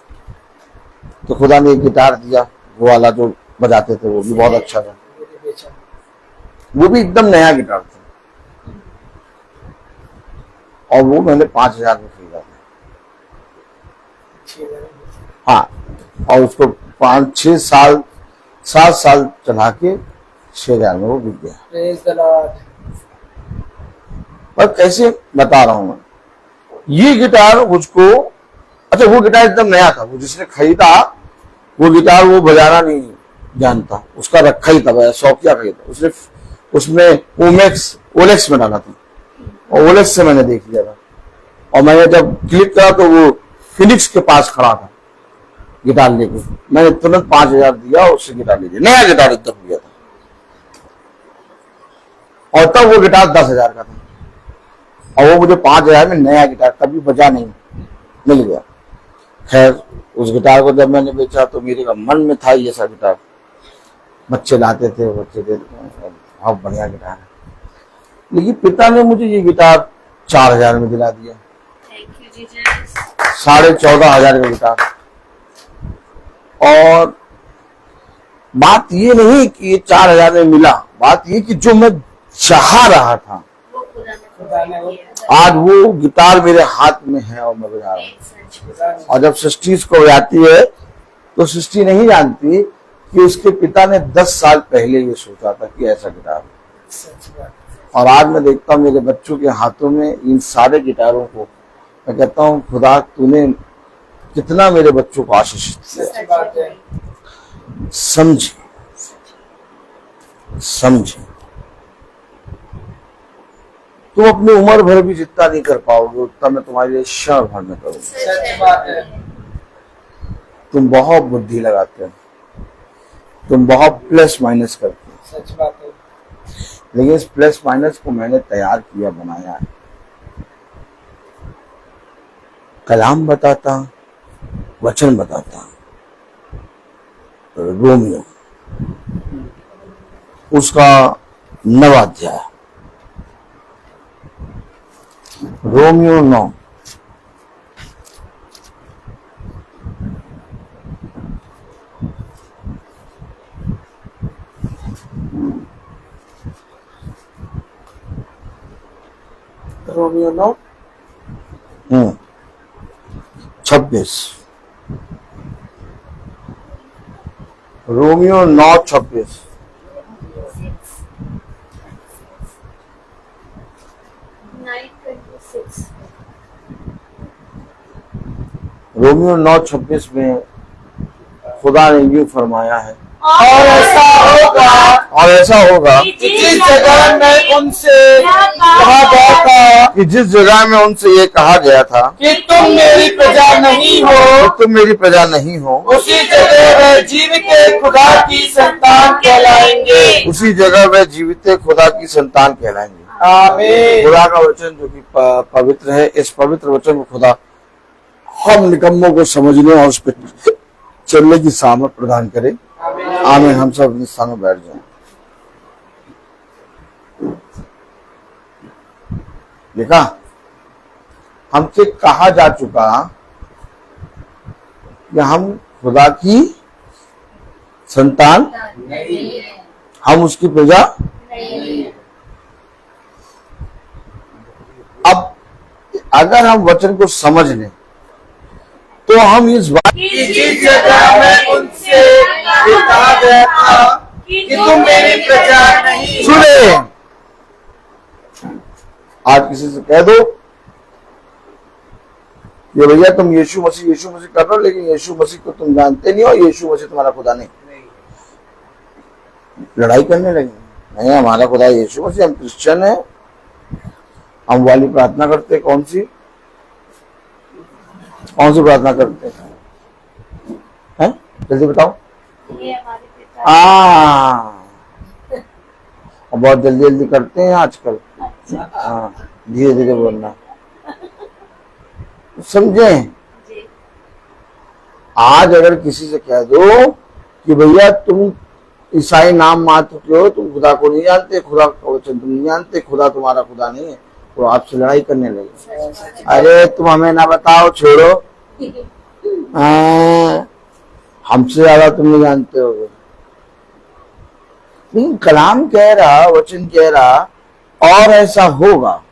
तो खुदा ने एक गिटार दिया, वो वाला जो बजाते थे, वो भी बहुत अच्छा था। वो भी एकदम नया गिटार था और वो मैंने 5,000 में खरीदा था। हाँ, और उसको 5-6 साल 7 साल चला के 6,000 में वो बिक गया। Praise the Lord. पर कैसे बता रहा हूं मैं, ये गिटार मुझको, अच्छा वो गिटार एकदम नया था, वो जिसने खरीदा वो गिटार वो बजाना नहीं जानता, उसका रखा ही था, शौकिया खरीदा उसने। उसमें ओलेक्स में डाला था और ओलेक्स से मैंने देख लिया था। और मैंने जब क्लिक करा तो वो फिनिक्स के पास खड़ा था गिटार लेके। मैंने तुरंत 5,000 दिया और उससे गिटार ले लिया। नया गिटार एकदम हो गया था और तब वो गिटार 10,000 का था और वो मुझे 5,000 में नया गिटार, कभी बजा नहीं, मिल गया। खैर उस गिटार को जब मैंने बेचा तो मेरे का मन में था ये सा गिटार, बच्चे लाते थे, बच्चे देते थे, बहुत बढ़िया गिटार है। लेकिन पिता ने मुझे ये गिटार 4,000 में दिला दिया। 14,500 का गिटार। और बात ये नहीं कि ये 4,000 में मिला, बात ये कि जो मैं चाह रहा था खुदा ने वो आज वो गिटार मेरे हाथ में है और मैं बजा रहा हूँ। और जब सृष्टि इसको बजाती है तो सृष्टि नहीं जानती कि उसके पिता ने 10 साल पहले ये सोचा था कि ऐसा गिटार हो। सच बात और आज मैं देखता हूँ मेरे बच्चों के हाथों में इन सारे गिटारों को, मैं कहता हूँ खुदा तूने कितना मेरे बच्चों को आशीषित किया। सच बात है। समझे समझे, तुम अपनी उम्र भर भी जितना नहीं कर पाओगे उतना मैं तुम्हारे लिए क्षण भर में करूंगा। सच बात है। तुम बहुत बुद्धि लगाते हो, तुम बहुत प्लस माइनस करते हो, सच बात है। लेकिन इस प्लस माइनस को मैंने तैयार किया, बनाया है। कलाम बताता, वचन बताता। रोमियो उसका 9वां अध्याय, रोमियो 9। रोमियो 9 26। रोमियो 9:26। रोमियो 9:26 में खुदा ने यूं फरमाया है, और ऐसा होगा कि जिस जगह में उनसे कहा गया था कि जिस जगह में उनसे ये कहा गया था कि तुम मेरी प्रजा नहीं हो, कि तुम मेरी प्रजा नहीं हो, उसी जगह वे जीवित खुदा की संतान कहलाएंगे। उसी जगह वे जीवित खुदा की संतान कहलाएंगे। आमीन। खुदा का वचन जो कि पवित्र है, इस पवित्र वचन को खुदा हम निकम्मों को समझने और उस पर चलने की सामर्थ प्रदान करे। आमीन। हम सब अपने स्थान में बैठ जाएं। देखा, हमसे कहा जा चुका कि हम खुदा की संतान, हम उसकी प्रजा। अब अगर हम वचन को समझ लें तो हम इस बात कि जिस जगह में उनसे कहा गया था कि तुम मेरी प्रजा नहीं हो। सुने, आज किसी से कह दो ये भैया तुम यीशु मसीह कर रहे हो, लेकिन यीशु मसीह को तुम जानते नहीं हो, यीशु मसीह तुम्हारा खुदा नहीं। लड़ाई करने लगे। नहीं, हमारा खुदा यीशु मसीह, हम क्रिश्चियन है। हम वाली प्रार्थना करते, कौन सी प्रार्थना करते हैं? जल्दी बताओ। बहुत जल्दी जल्दी करते हैं आजकल। हाँ, धीरे धीरे बोलना, समझे? आज अगर किसी से कह दो कि भैया तुम ईसाई नाम मात्र के हो, तुम खुदा को नहीं जानते, खुदा का वचन तुम नहीं जानते, खुदा तुम्हारा खुदा नहीं है, तो आपसे लड़ाई करने लगे। अरे तुम हमें ना बताओ, छोड़ो, हमसे ज्यादा तुम नहीं जानते हो। लेकिन कलाम कह रहा, वचन कह रहा, और ऐसा होगा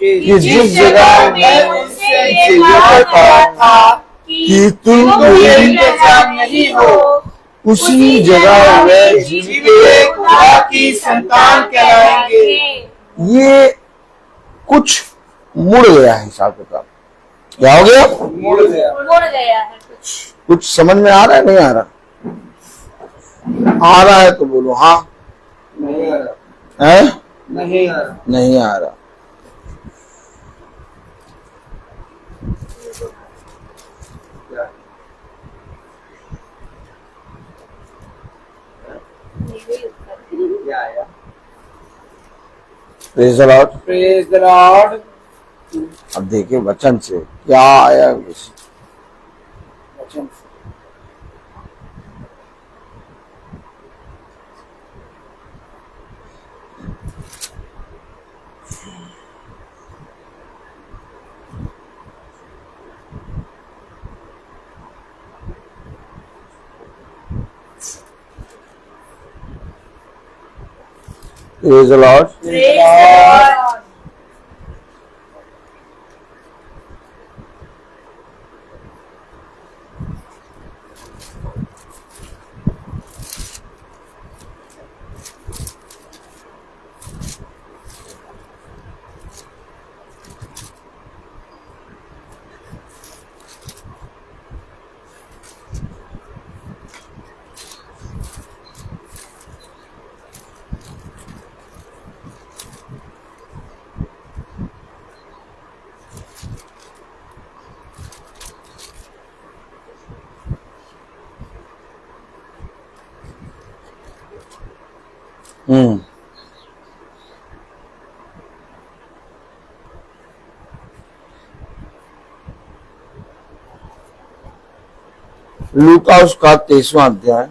कि जिस जगह में उनसे कहा था कि तुम मेरी प्रजा नहीं हो, उसी जगह वे जीवित खुदा की संतान कहलाएंगे। ये कुछ मुड़ गया है हिसाब किताब। क्या हो गया? मुड़ गया। मुड़ गया है कुछ समझ में आ रहा है? नहीं आ रहा? आ रहा है तो बोलो हाँ। नहीं आ रहा। है? नहीं आ रहा। नहीं आ रहा। क्या आया? Praise the lord. Praise the Lord. अब देखिए वचन से क्या आया। वचन से। Praise the Lord. Praise the Lord. लूका उसका 23वां अध्याय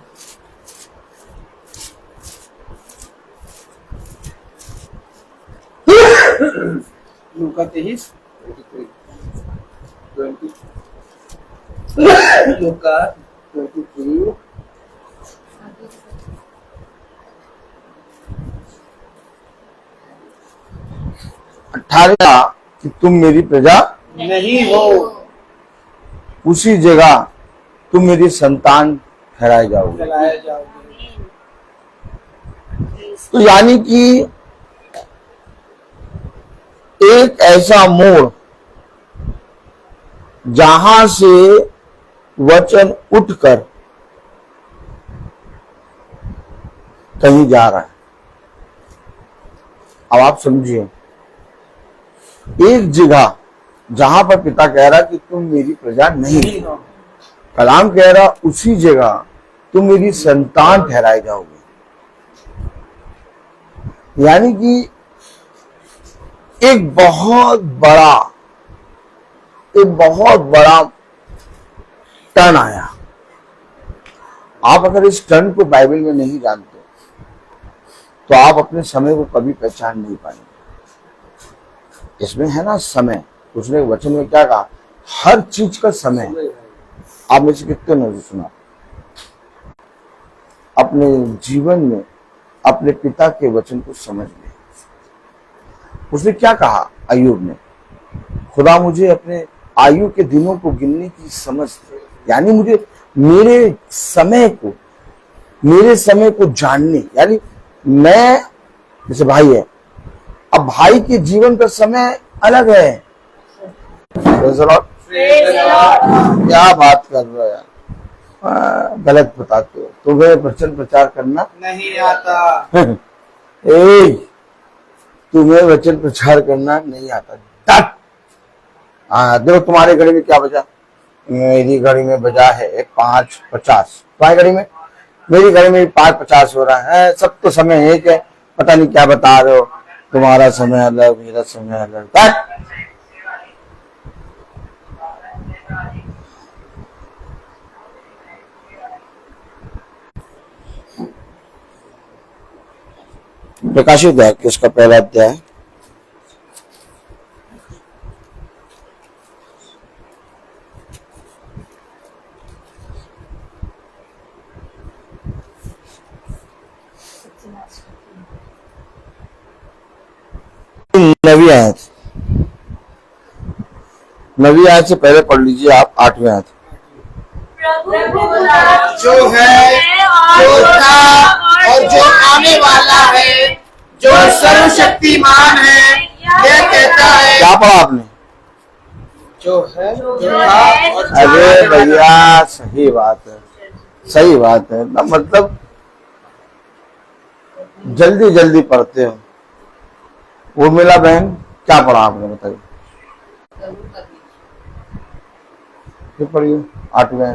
लूका 23 लूका 23 18 कि तुम मेरी प्रजा नहीं हो, उसी जगह तुम मेरी संतान ठहराए जाओगे। जलाए जाओगे। तो यानी कि एक ऐसा मोड़ जहां से वचन उठकर कहीं जा रहा है। अब आप समझिए, एक जगह जहां पर पिता कह रहा कि तुम मेरी प्रजा नहीं हो, कलाम कह रहा उसी जगह तुम मेरी संतान ठहराए जाओगे। यानी कि एक बहुत बड़ा टर्न आया। आप अगर इस टर्न को बाइबल में नहीं जानते तो आप अपने समय को कभी पहचान नहीं पाएंगे। इसमें है ना समय, उसने वचन में क्या कहा, हर चीज का समय। आप में से कितने ने सुना अपने जीवन में अपने पिता के वचन को समझ लिया? उसने क्या कहा अय्यूब ने, खुदा मुझे अपने आयु के दिनों को गिनने की समझ दे, यानी मुझे मेरे समय को जानने, यानी मैं जैसे भाई है, अब भाई के जीवन का समय अलग है। क्या बात कर रहे हो यार, गलत बताते हो। तुम्हें वचन प्रचार करना नहीं आता। तुम्हें वचन प्रचार करना नहीं आता। देखो तुम्हारे घड़ी में क्या बजा, मेरी घड़ी में बजा है 5:50। तुम्हारी घड़ी में, मेरी घड़ी में 5:50 हो रहा है। सब तो समय एक है, पता नहीं क्या बता रहे हो, तुम्हारा समय अलग मेरा समय अलग। प्रकाशित है किसका पहला अध्याय, नवी आयत से पहले पढ़ लीजिए आप 8वें आयत। जो है, जो था और जो आने वाला है, जो सर्वशक्तिमान है, यह कहता है। क्या पढ़ा आपने? जो है, जो था और जो अरे आने वाला भैया सही बात है, सही बात है ना, मतलब जल्दी जल्दी पढ़ते हो। उर्मिला बहन क्या पढ़ा आपने, बताइए? फिर पढ़िए 8वें।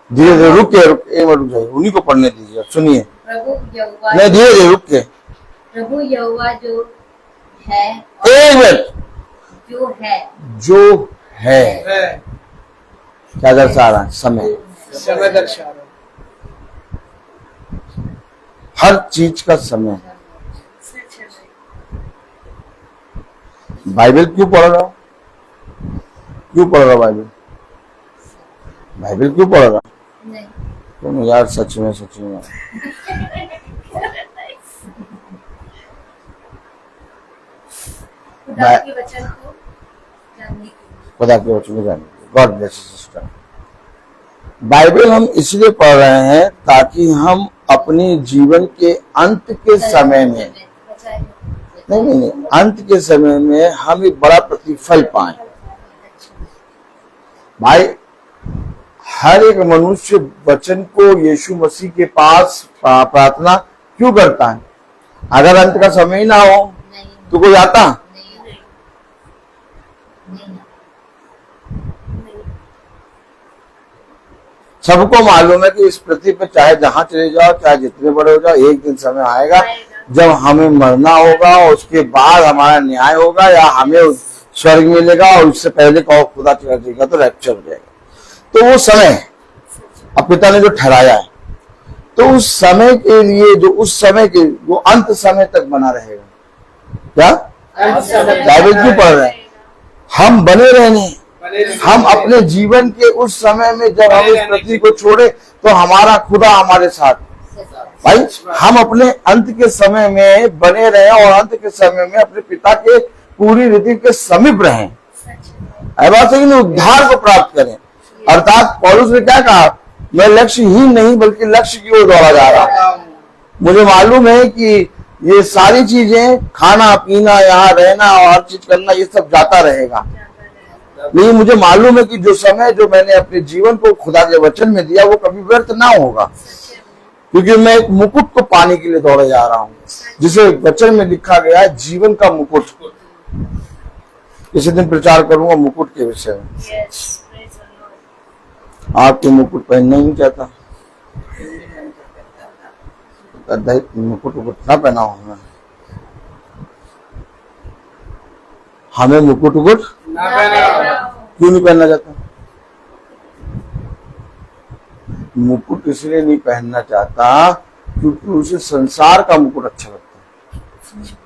धीरे धीरे रुक के, एक मिनट रुक जाइए, उन्हीं को पढ़ने दीजिए, सुनिए। प्रभु यहोवा, नहीं धीरे धीरे रुक के, प्रभु यहोवा जो है, एक मिनट, जो है, जो है है, क्या दर्शा रहा है, समय, समय दर्शा रहा है। हर चीज का समय। बाइबल क्यों पढ़ रहा हो, क्यों पढ़ रहा बाइबल, बाइबल क्यों पढ़ रहा? नहीं, तुम यार सच में खुदा के वचन को जानने के लिए। खुदा के वचन को जानने के लिए। God bless you sister. Bible हम इसलिए पढ़ रहे हैं ताकि हम अपने जीवन के अंत के समय में नहीं, अंत के समय में हम एक बड़ा प्रतिफल पाएं। भाई हर एक मनुष्य वचन को यीशु मसीह के पास प्रार्थना क्यों करता है? अगर अंत का समय ही ना हो तो कोई आता? सबको मालूम है कि इस पृथ्वी पर चाहे जहां चले जाओ, चाहे जितने बड़े हो जाओ, एक दिन समय आएगा जब हमें मरना होगा और उसके बाद हमारा न्याय होगा या हमें स्वर्ग मिलेगा और उससे पहले कहो खुदा चला जाएगा तो रैप्चर हो जाएगा। तो वो समय अब पिता ने जो ठहराया है, तो उस समय के लिए उस समय के वो अंत समय तक बना रहेगा। क्या बाइबल क्यों पढ़ रहे हैं? हम बने रहने, हम अपने जीवन के उस समय में जब हम इस पृथ्वी को छोड़े तो हमारा खुदा हमारे साथ। भाई हम अपने अंत के समय में बने रहे और अंत के समय में अपने पिता के पूरी रीति के समीप रहें। बात है कि उद्धार को प्राप्त करें। अर्थात पौलुस ने क्या कहा? मैं लक्ष्य ही नहीं बल्कि लक्ष्य की ओर दौड़ा जा रहा हूं। मुझे मालूम है कि ये सारी चीजें, खाना पीना, यहाँ रहना और हर चीज करना, ये सब जाता रहेगा, लेकिन मुझे मालूम है कि जो समय जो मैंने अपने जीवन को खुदा के वचन में दिया वो कभी व्यर्थ ना होगा, क्योंकि मैं एक मुकुट को पाने के लिए दौड़े जा रहा हूँ, जिसे वचन में लिखा गया है जीवन का मुकुट। इसी दिन प्रचार करूंगा मुकुट के विषय में। आपके मुकुट पहनना ही नहीं चाहता, मुकुट ना पहना हूं मैं। हमें मुकुट क्यों नहीं पहनना चाहता? मुकुट इसलिए नहीं पहनना चाहता क्योंकि उसे संसार का मुकुट अच्छा लगता है।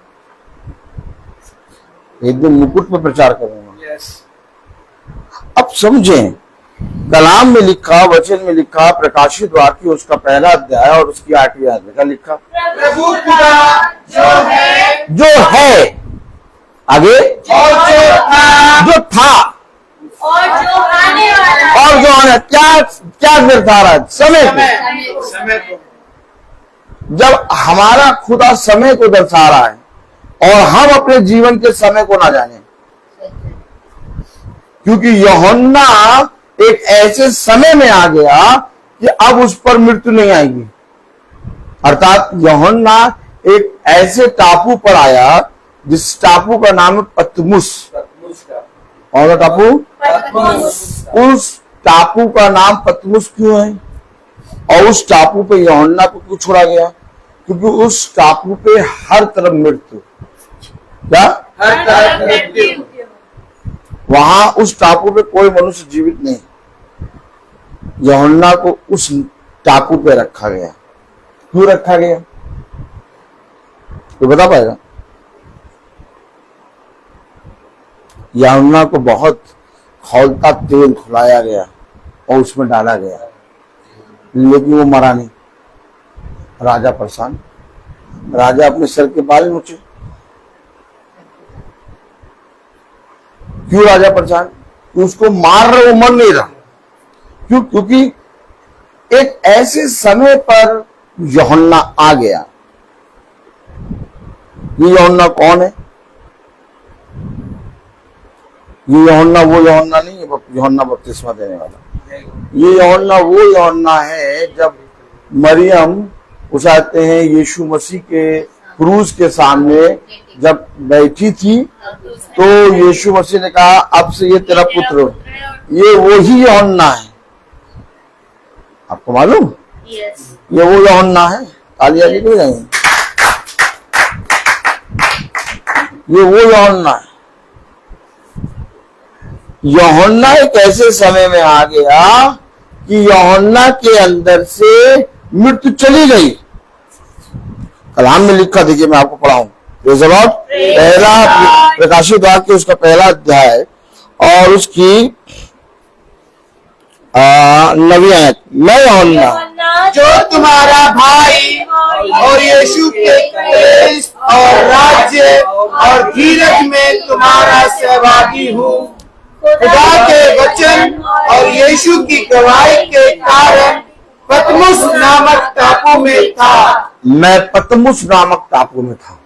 एक दिन मुकुट पर प्रचार करूंगा। अब समझें, कलाम में लिखा, वचन में लिखा, प्रकाशित वाक्य उसका पहला अध्याय और उसकी 8वीं आयत में क्या लिखा? प्रभु खुदा जो है आगे जो था और जो आने वाला है। और जो आने, क्या निर्धार रहा है? समय को। जब हमारा खुदा समय को दर्शा रहा है और हम अपने जीवन के समय को ना जाने, क्योंकि यूहन्ना एक ऐसे समय में आ गया कि अब उस पर मृत्यु नहीं आएगी। अर्थात यूहन्ना एक ऐसे टापू पर आया जिस टापू का नाम है पतमुस। और टापू उस टापू का नाम पतमुस क्यों है? और उस टापू पे यूहन्ना को क्यों छोड़ा गया? क्योंकि उस टापू पे हर तरफ मृत्यु। क्या? हर तरफ मृत्यु। वहां उस टापू पे कोई मनुष्य जीवित नहीं। यूहन्ना को उस टापू पे रखा गया। क्यों रखा गया? तो बता पाएगा? यूहन्ना को बहुत खौलता तेल खुलाया गया और उसमें डाला गया, लेकिन वो मरा नहीं। राजा परेशान, राजा अपने सर के बाल नोचे। क्यों राजा परेशान? उसको मार रहे, वो मर नहीं रहा। क्यों? क्योंकि एक ऐसे समय पर यूहन्ना आ गया। ये यूहन्ना कौन है? ये यूहन्ना वो यूहन्ना नहीं है यूहन्ना बपतिस्मा देने वाला। ये यूहन्ना वो यूहन्ना है जब मरियम उठाते हैं यीशु मसीह के क्रूज के सामने जब बैठी थी, तो यीशु मसीह ने कहा अब से ये तेरा पुत्र हो। ये वो ही यूहन्ना है। आपको मालूम? ये वो यूहन्ना है। तालियां भी नहीं जाएंगे। ये वो यूहन्ना है। यूहन्ना एक ऐसे समय में आ गया कि यूहन्ना के अंदर से मृत्यु चली गई। कलाम में लिखा, देखिए मैं आपको पढ़ाऊं। पहला प्रकाशित वाक्य उसका पहला अध्याय और उसकी 9वीं आयत। मैं यूहन्ना जो तुम्हारा भाई और यीशु के और राज्य और धीरज में तुम्हारा सहभागी हूँ। खुदा के वचन और यीशु की गवाही के कारण पतमुस नामक टापू में था। मैं पतमुस नामक टापू में था।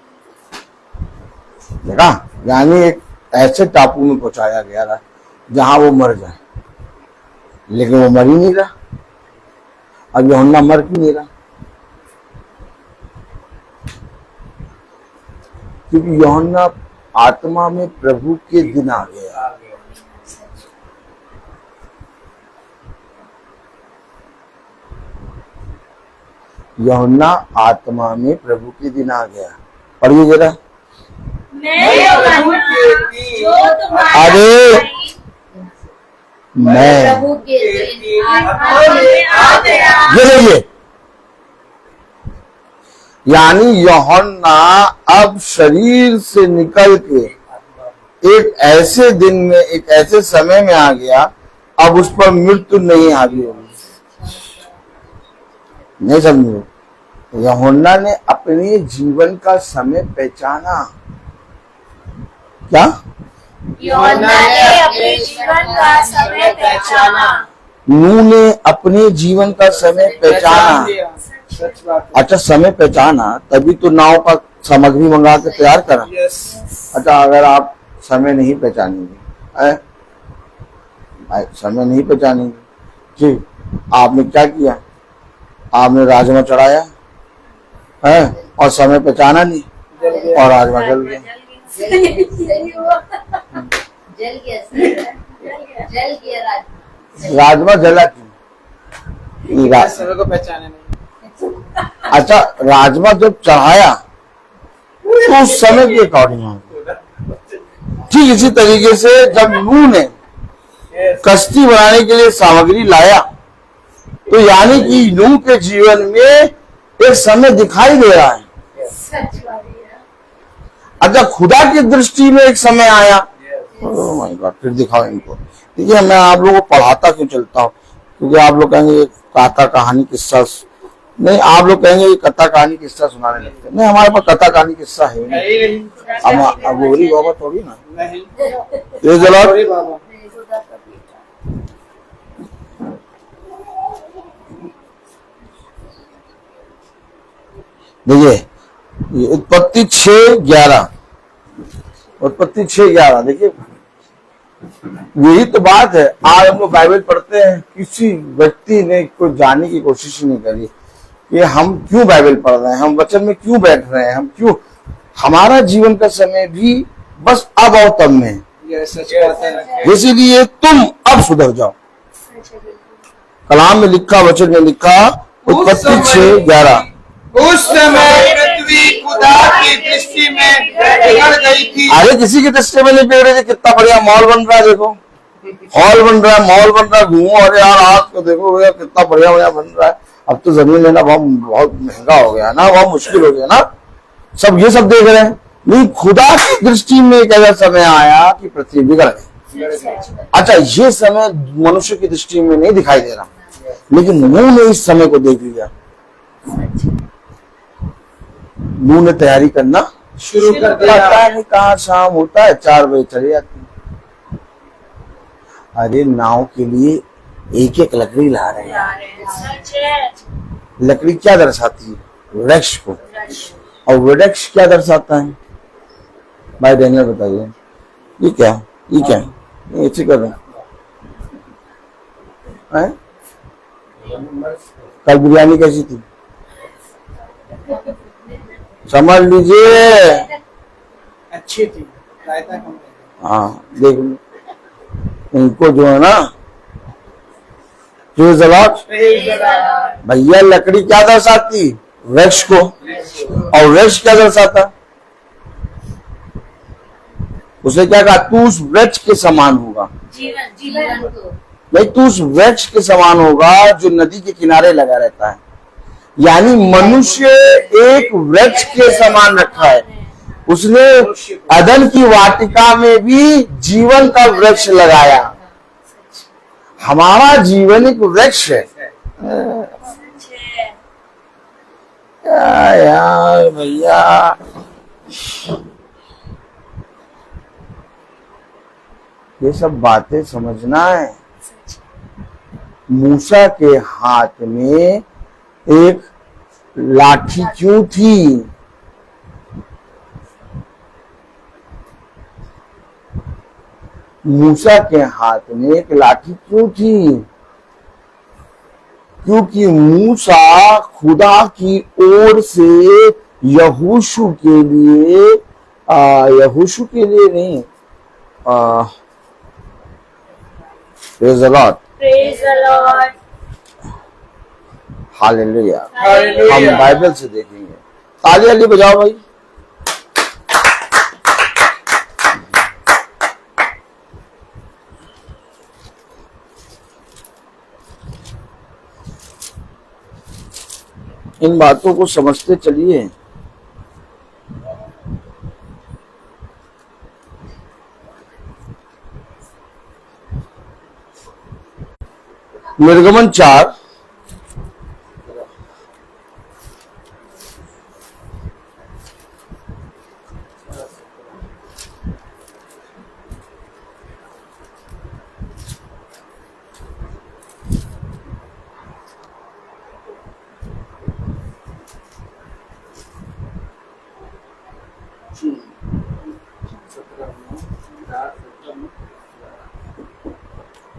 देखा, यानी एक ऐसे टापू में पहुंचाया गया था जहां वो मर जाए, लेकिन वो मर ही नहीं रहा। अब यूहन्ना मर क्यों नहीं रहा? क्योंकि यूहन्ना आत्मा में प्रभु के दिन आ गया। यूहन्ना आत्मा में प्रभु के दिन आ गया। पढ़िए जरा। अरे मैं प्रभु के दिन ये देखिए, यानी यूहन्ना अब शरीर से निकल के एक ऐसे दिन में, एक ऐसे समय में आ गया, अब उस पर मृत्यु नहीं हावी होगी। नहीं समझो, यूहन्ना ने अपने जीवन का समय पहचाना। क्या? यूहन्ना ने अपने जीवन का समय पहचाना। नूह ने अपने जीवन का समय पहचाना। अच्छा, समय पहचाना तभी तो नाव का सामग्री मंगा के तैयार करा। अच्छा, अगर आप समय नहीं पहचानेंगे, समय नहीं पहचानेंगे जी, आपने क्या किया? आपने राजमा चढ़ाया है और समय पहचाना नहीं और राजमा जल गया। राजमा जला क्यों? समय को पहचाने नहीं। अच्छा, राजमा जब चढ़ाया तो उस समय के अकॉर्डिंग। ठीक इसी तरीके से जब नूह ने कश्ती बनाने के लिए सामग्री लाया, तो यानी कि नूह के जीवन में एक समय दिखाई दे रहा है। अच्छा, खुदा की दृष्टि में एक समय आया। ओह माय गॉड, फिर दिखाओ इनको। देखिए, मैं आप लोगों को पढ़ाता क्यों चलता हूँ? क्योंकि आप लोग कहेंगे कथा कहानी किस्सा नहीं, आप लोग कहेंगे ये कथा कहानी किस्सा सुनाने लगते। नहीं, हमारे पास कथा कहानी किस्सा है नहीं। अब गोरी बाबा थोड़ी ना। ये जला देखिए, ये उत्पत्ति 6:11, उत्पत्ति 6:11। देखिए, यही तो बात है। आज हम लोग बाइबल पढ़ते हैं, किसी व्यक्ति ने कोई जानने की कोशिश नहीं करी कि हम क्यों बाइबल पढ़ रहे हैं, हम वचन में क्यों बैठ रहे हैं, हम क्यों, हमारा जीवन का समय भी बस अब और तब में है। इसीलिए तुम अब सुधर जाओ। कलाम में लिखा, वचन में लिखा, उत्पत्ति 6:11। उस समय पृथ्वी खुदा की दृष्टि में बिगड़ गई थी। अरे किसी की दृष्टि में नहीं बिगड़ रही थी। कितना बढ़िया मॉल बन रहा है, देखो हॉल बन रहा है, मॉल बन रहा है, घूमो। अरे यार, आज को देखो भैया कितना बढ़िया बढ़िया बन रहा है। अब तो जमीन लेना बहुत महंगा हो गया ना, बहुत मुश्किल हो गया ना। सब ये सब देख रहे हैं, लेकिन खुदा की दृष्टि में एक ऐसा समय आया कि पृथ्वी बिगड़ गई। अच्छा, ये समय मनुष्य की दृष्टि में नहीं दिखाई दे रहा, लेकिन नूह ने इस समय को देख लिया। नूह ने तैयारी करना शुरू कर दिया। पता नहीं कहाँ शाम होता है, 4 बजे चले जाती है। अरे, नाव के लिए एक एक लकड़ी ला रहे हैं। लकड़ी क्या दर्शाती है? वृक्ष को। और वृक्ष क्या दर्शाता है? भाई डैनियल बताइए, ये क्या ये ऐसे कर रहे हैं? कल बिरयानी कैसी थी? समझ लीजिए, अच्छी थी, रायता कम था। हाँ देख लो, इनको जो है ना, भैया लकड़ी क्या दर्शाती? वृक्ष को। और वृक्ष क्या दर्शाता? उसे क्या कहा? तू उस वृक्ष के समान होगा। जीवन को नहीं, तू उस वृक्ष के समान होगा जो नदी के किनारे लगा रहता है। यानी मनुष्य एक वृक्ष के समान रखा है। उसने अदन की वाटिका में भी जीवन का वृक्ष लगाया। हमारा जीवन एक वृक्ष है। यार भैया, ये सब बातें समझना है। मूसा के हाथ में एक लाठी क्यों थी? मूसा के हाथ में एक लाठी क्यों थी? क्योंकि मूसा खुदा की ओर से यहोशू के लिए नहीं, praise the Lord, Praise the Lord. Hallelujah. Hallelujah. हम बाइबल से देखेंगे। ताली वाली बजाओ भाई। इन बातों को समझते चलिए। निर्गमन 4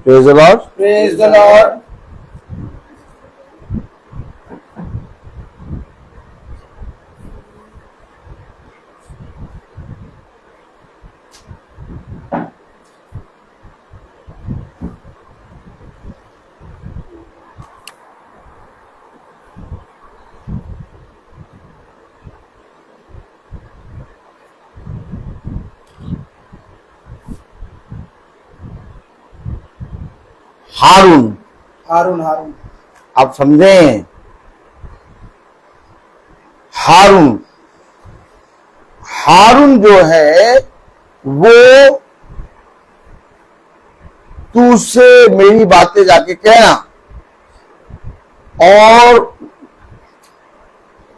Praise the Lord. Praise the Lord. हारून, हारून हारून आप समझें, हारून हारून जो है वो तू उससे मेरी बातें जाके कहना और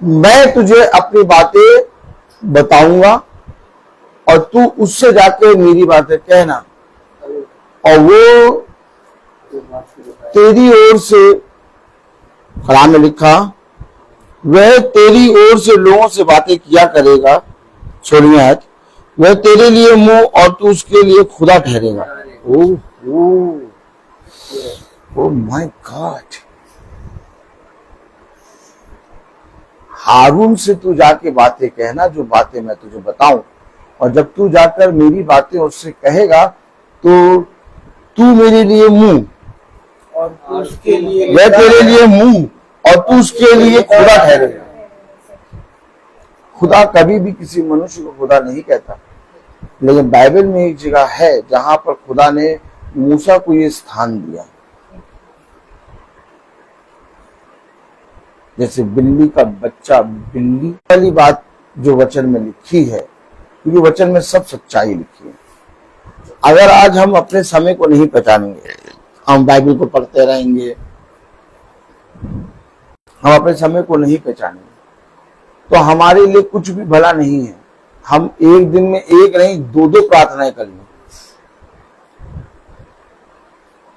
मैं तुझे अपनी बातें बताऊंगा और तू उससे जाके मेरी बातें कहना और वो तेरी ओर से, कुरान में लिखा, वह तेरी ओर से लोगों से बातें किया करेगा। 16वीं आयत, वह तेरे लिए मुंह और तू उसके लिए खुदा ठहरेगा। Oh my God. हारून से तू जाके बातें कहना, जो बातें मैं तुझे बताऊं, और जब तू जाकर मेरी बातें उससे कहेगा तो तू मेरे लिए मुंह और उसके लिए वह तेरे लिए मुंह और तू उसके लिए खुदा ठहरेगा। खुदा कभी भी किसी मनुष्य को खुदा नहीं कहता, लेकिन बाइबल में एक जगह है जहां पर खुदा ने मूसा को ये स्थान दिया। जैसे बिल्ली का बच्चा, बिल्ली वाली बात जो वचन में लिखी है, क्योंकि वचन में सब सच्चाई लिखी है। अगर आज हम अपने समय को नहीं पहचानेंगे, हम बाइबल को पढ़ते रहेंगे, हम अपने समय को नहीं पहचानेंगे, तो हमारे लिए कुछ भी भला नहीं है। हम एक दिन में एक नहीं 2-2 प्रार्थनाएं करेंगे,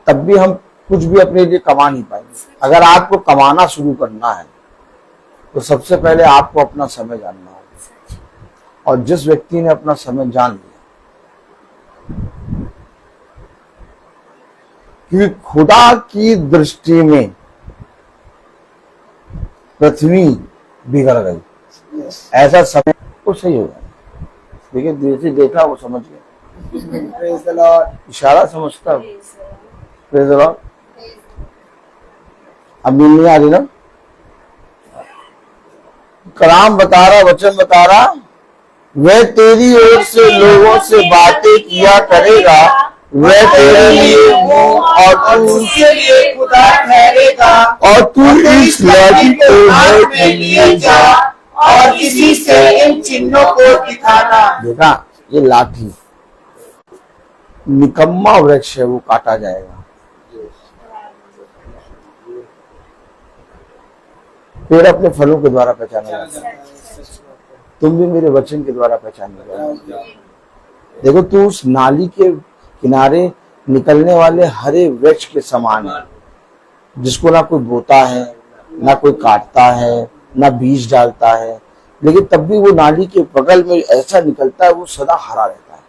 तब भी हम कुछ भी अपने लिए कमा नहीं पाएंगे। अगर आपको कमाना शुरू करना है तो सबसे पहले आपको अपना समय जानना होगा, और जिस व्यक्ति ने अपना समय जान लिया, क्योंकि खुदा की दृष्टि में पृथ्वी बिगड़ गई, ऐसा समय तो सही होगा। देखिए जैसे देखा वो समझ गया। Praise the Lord. इशारा समझता। Praise the Lord. अब नहीं आ रही ना, कलाम बता रहा, वचन बता रहा, वह तेरी ओर से लोगों से बातें किया करेगा, वह तेरे लिए मुंह और तू उसके लिए खुदा ठहरेगा। और तू इस लाठी को हाथ में लिए जा और किसी से इन चिन्हों को दिखाना। देखा, ये लाठी निकम्मा वृक्ष है, वो काटा जाएगा। पेड़ अपने फलों के द्वारा पहचाना जाता है। तुम भी मेरे वचन के द्वारा पहचाने जाओगे। देखो तू उस नाली के किनारे निकलने वाले हरे वृक्ष के समान है, जिसको ना कोई बोता है, ना कोई काटता है, ना बीज डालता है, लेकिन तब भी वो नाली के बगल में ऐसा निकलता है, वो सदा हरा रहता है।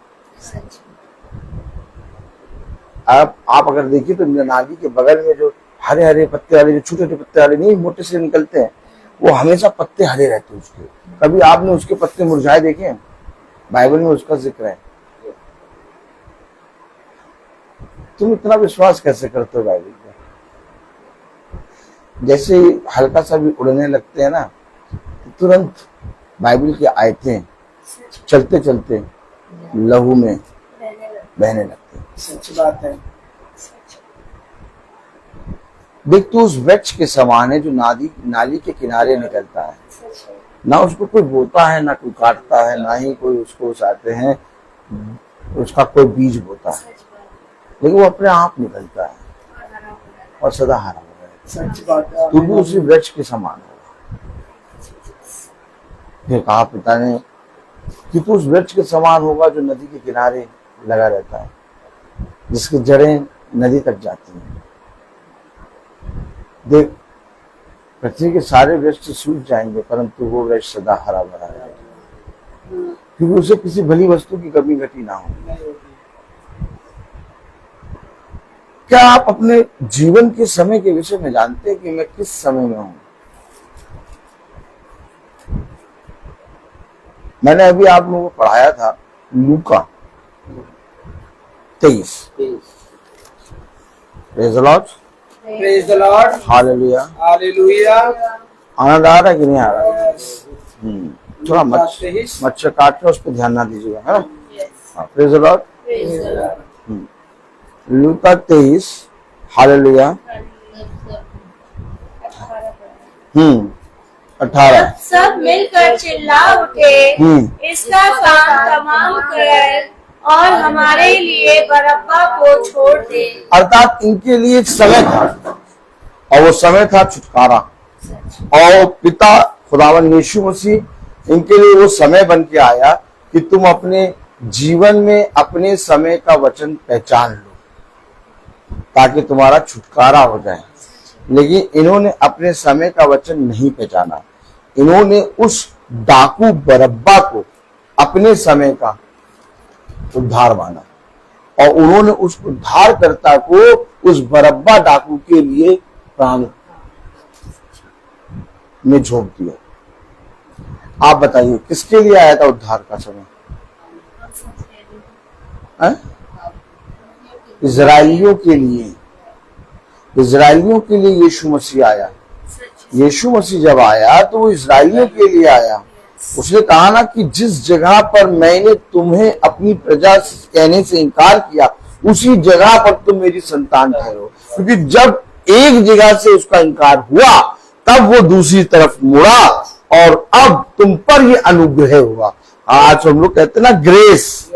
आप अगर देखिए तो नाली के बगल में जो हरे हरे पत्ते वाले, जो छोटे छोटे पत्ते वाले नहीं मोटे से निकलते हैं, वो हमेशा पत्ते हरे रहते हैं उसके। कभी आपने उसके पत्ते मुरझाए देखे हैं? बाइबल में उसका जिक्र है। तुम इतना विश्वास कैसे करते हो बाइबल पे? जैसे हल्का सा भी उड़ने लगते हैं ना, तुरंत बाइबल की आयतें चलते चलते लहू में बहने लगते हैं। सच बात है। देख तू उस वृक्ष के समान है जो नाली के किनारे निकलता है, ना उसको कोई बोता है, ना कोई काटता है, ना ही कोई उसको उसाते हैं, उसका कोई बीज बोता है, लेकिन वो अपने आप निकलता है और सदा हरा होगा। सच बात है। तू भी उसी वृक्ष के समान होगा। फिर कहा पिता ने कि तू उस वृक्ष के समान होगा जो नदी के किनारे लगा रहता है, जिसकी जड़ें नदी तक जाती हैं। देख पृथ्वी के सारे वृक्ष सूख जाएंगे, परंतु वो वृक्ष सदा हरा भरा रहेगा, क्योंकि उसे किसी भली वस्तु की कमी घटी ना हो। क्या आप अपने जीवन के समय के विषय में जानते हैं कि मैं किस समय में हूं? मैंने अभी आप लोगों को पढ़ाया था लूका 23। Praise the lord, praise the lord, hallelujah. Hallelujah. आनंद आ रहा है कि नहीं आ रहा? थोड़ा मच्छर काट रहा, उस पर ध्यान ना दीजिएगा, है ना? Praise the Lord. Luka 23, hallelujah. 18। सब मिलकर चिल्ला उठे, इसका काम तमाम कर और हमारे लिए बरअब्बा को छोड़ दे। अर्थात इनके लिए एक समय था, और वो समय था छुटकारा। और पिता खुदावन यीशु मसीह इनके लिए वो समय बन के आया कि तुम अपने जीवन में अपने समय का वचन पहचान लो, ताकि तुम्हारा छुटकारा हो जाए। लेकिन इन्होंने अपने समय का वचन नहीं पहचाना। इन्होंने उस डाकू बरअब्बा को अपने समय का उद्धार माना, और उन्होंने उस उद्धारकर्ता को उस बरअब्बा डाकू के लिए प्राण में झोंक दिया। आप बताइए किसके लिए आया था उद्धार का समय? इजराइलियों के लिए। इजराइलियों के लिए यीशु मसीह आया। यीशु मसीह जब आया तो वो इजराइलियों के लिए आया। उसने कहा ना कि जिस जगह पर मैंने तुम्हें अपनी प्रजा कहने से इनकार किया, उसी जगह पर तुम मेरी संतान ठहरो। क्योंकि जब एक जगह से उसका इनकार हुआ, तब वो दूसरी तरफ मुड़ा, और अब तुम पर ये अनुग्रह हुआ। आज हम लोग कहते हैं ना ग्रेस।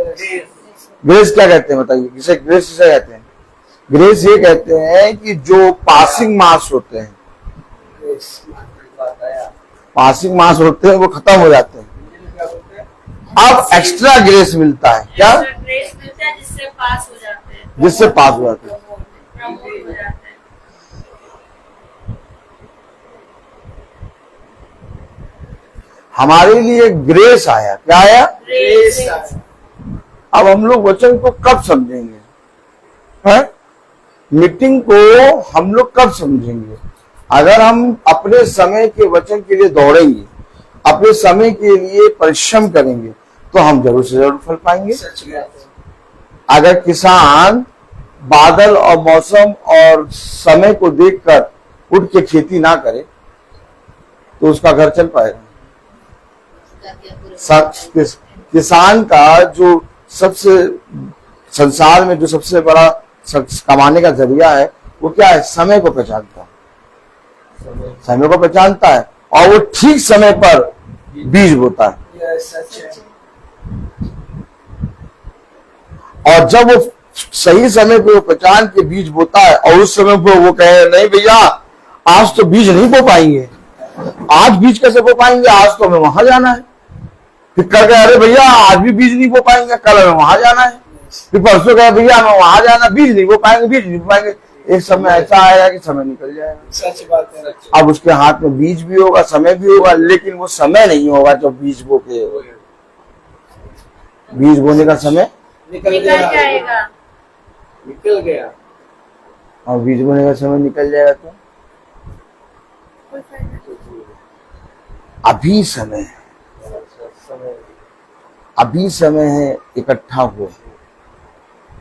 ग्रेस क्या कहते हैं बताइए? किसे ग्रेस किसे कहते हैं? ग्रेस ये कहते हैं कि जो पासिंग मार्क्स होते हैं, पासिंग मार्क्स होते हैं, वो खत्म हो जाते हैं। अब एक्स्ट्रा ग्रेस मिलता है। क्या? ग्रेस मिलता है जिससे पास हो जाते हैं, जिससे पास हो जाते हैं। प्रमोट हो जाते हैं। हमारे लिए ग्रेस आया। क्या आया? ग्रेस। अब हम लोग वचन को कब समझेंगे? है? मीटिंग को हम लोग कब समझेंगे? अगर हम अपने समय के वचन के लिए दौड़ेंगे, अपने समय के लिए परिश्रम करेंगे, तो हम जरूर से जरूर फल पाएंगे। अगर किसान बादल और मौसम और समय को देखकर उठ के खेती ना करे, तो उसका घर चल पाएगा? किसान का जो सबसे संसार में जो सबसे बड़ा कमाने का जरिया है, वो क्या है? समय को पहचानता है। समय को पहचानता है और वो ठीक समय पर बीज बोता है। और जब वो सही समय पे वो पहचान के बीज बोता है, और उस समय पे वो कहे नहीं भैया आज तो बीज नहीं बो पाएंगे, आज बीज कैसे बो पाएंगे, आज तो हमें वहां जाना है, फिर कल कह अरे भैया आज भी बीज नहीं बो पाएंगे, कल हमें वहां जाना है। फिर परसों कहे भैया हमें वहां जाना, बीज नहीं बो पाएंगे, बीज नहीं बो पाएंगे। एक समय ऐसा आएगा कि समय निकल जाएगा। सच बात है। अब उसके हाथ में बीज भी होगा, समय भी होगा, लेकिन वो समय नहीं होगा जब बीज बो के, बीज बोने का समय निकल निकल गया, जाएगा। निकल गया। और बीज बोने का समय निकल जाएगा तो अभी समय है, अभी समय है इकट्ठा हो,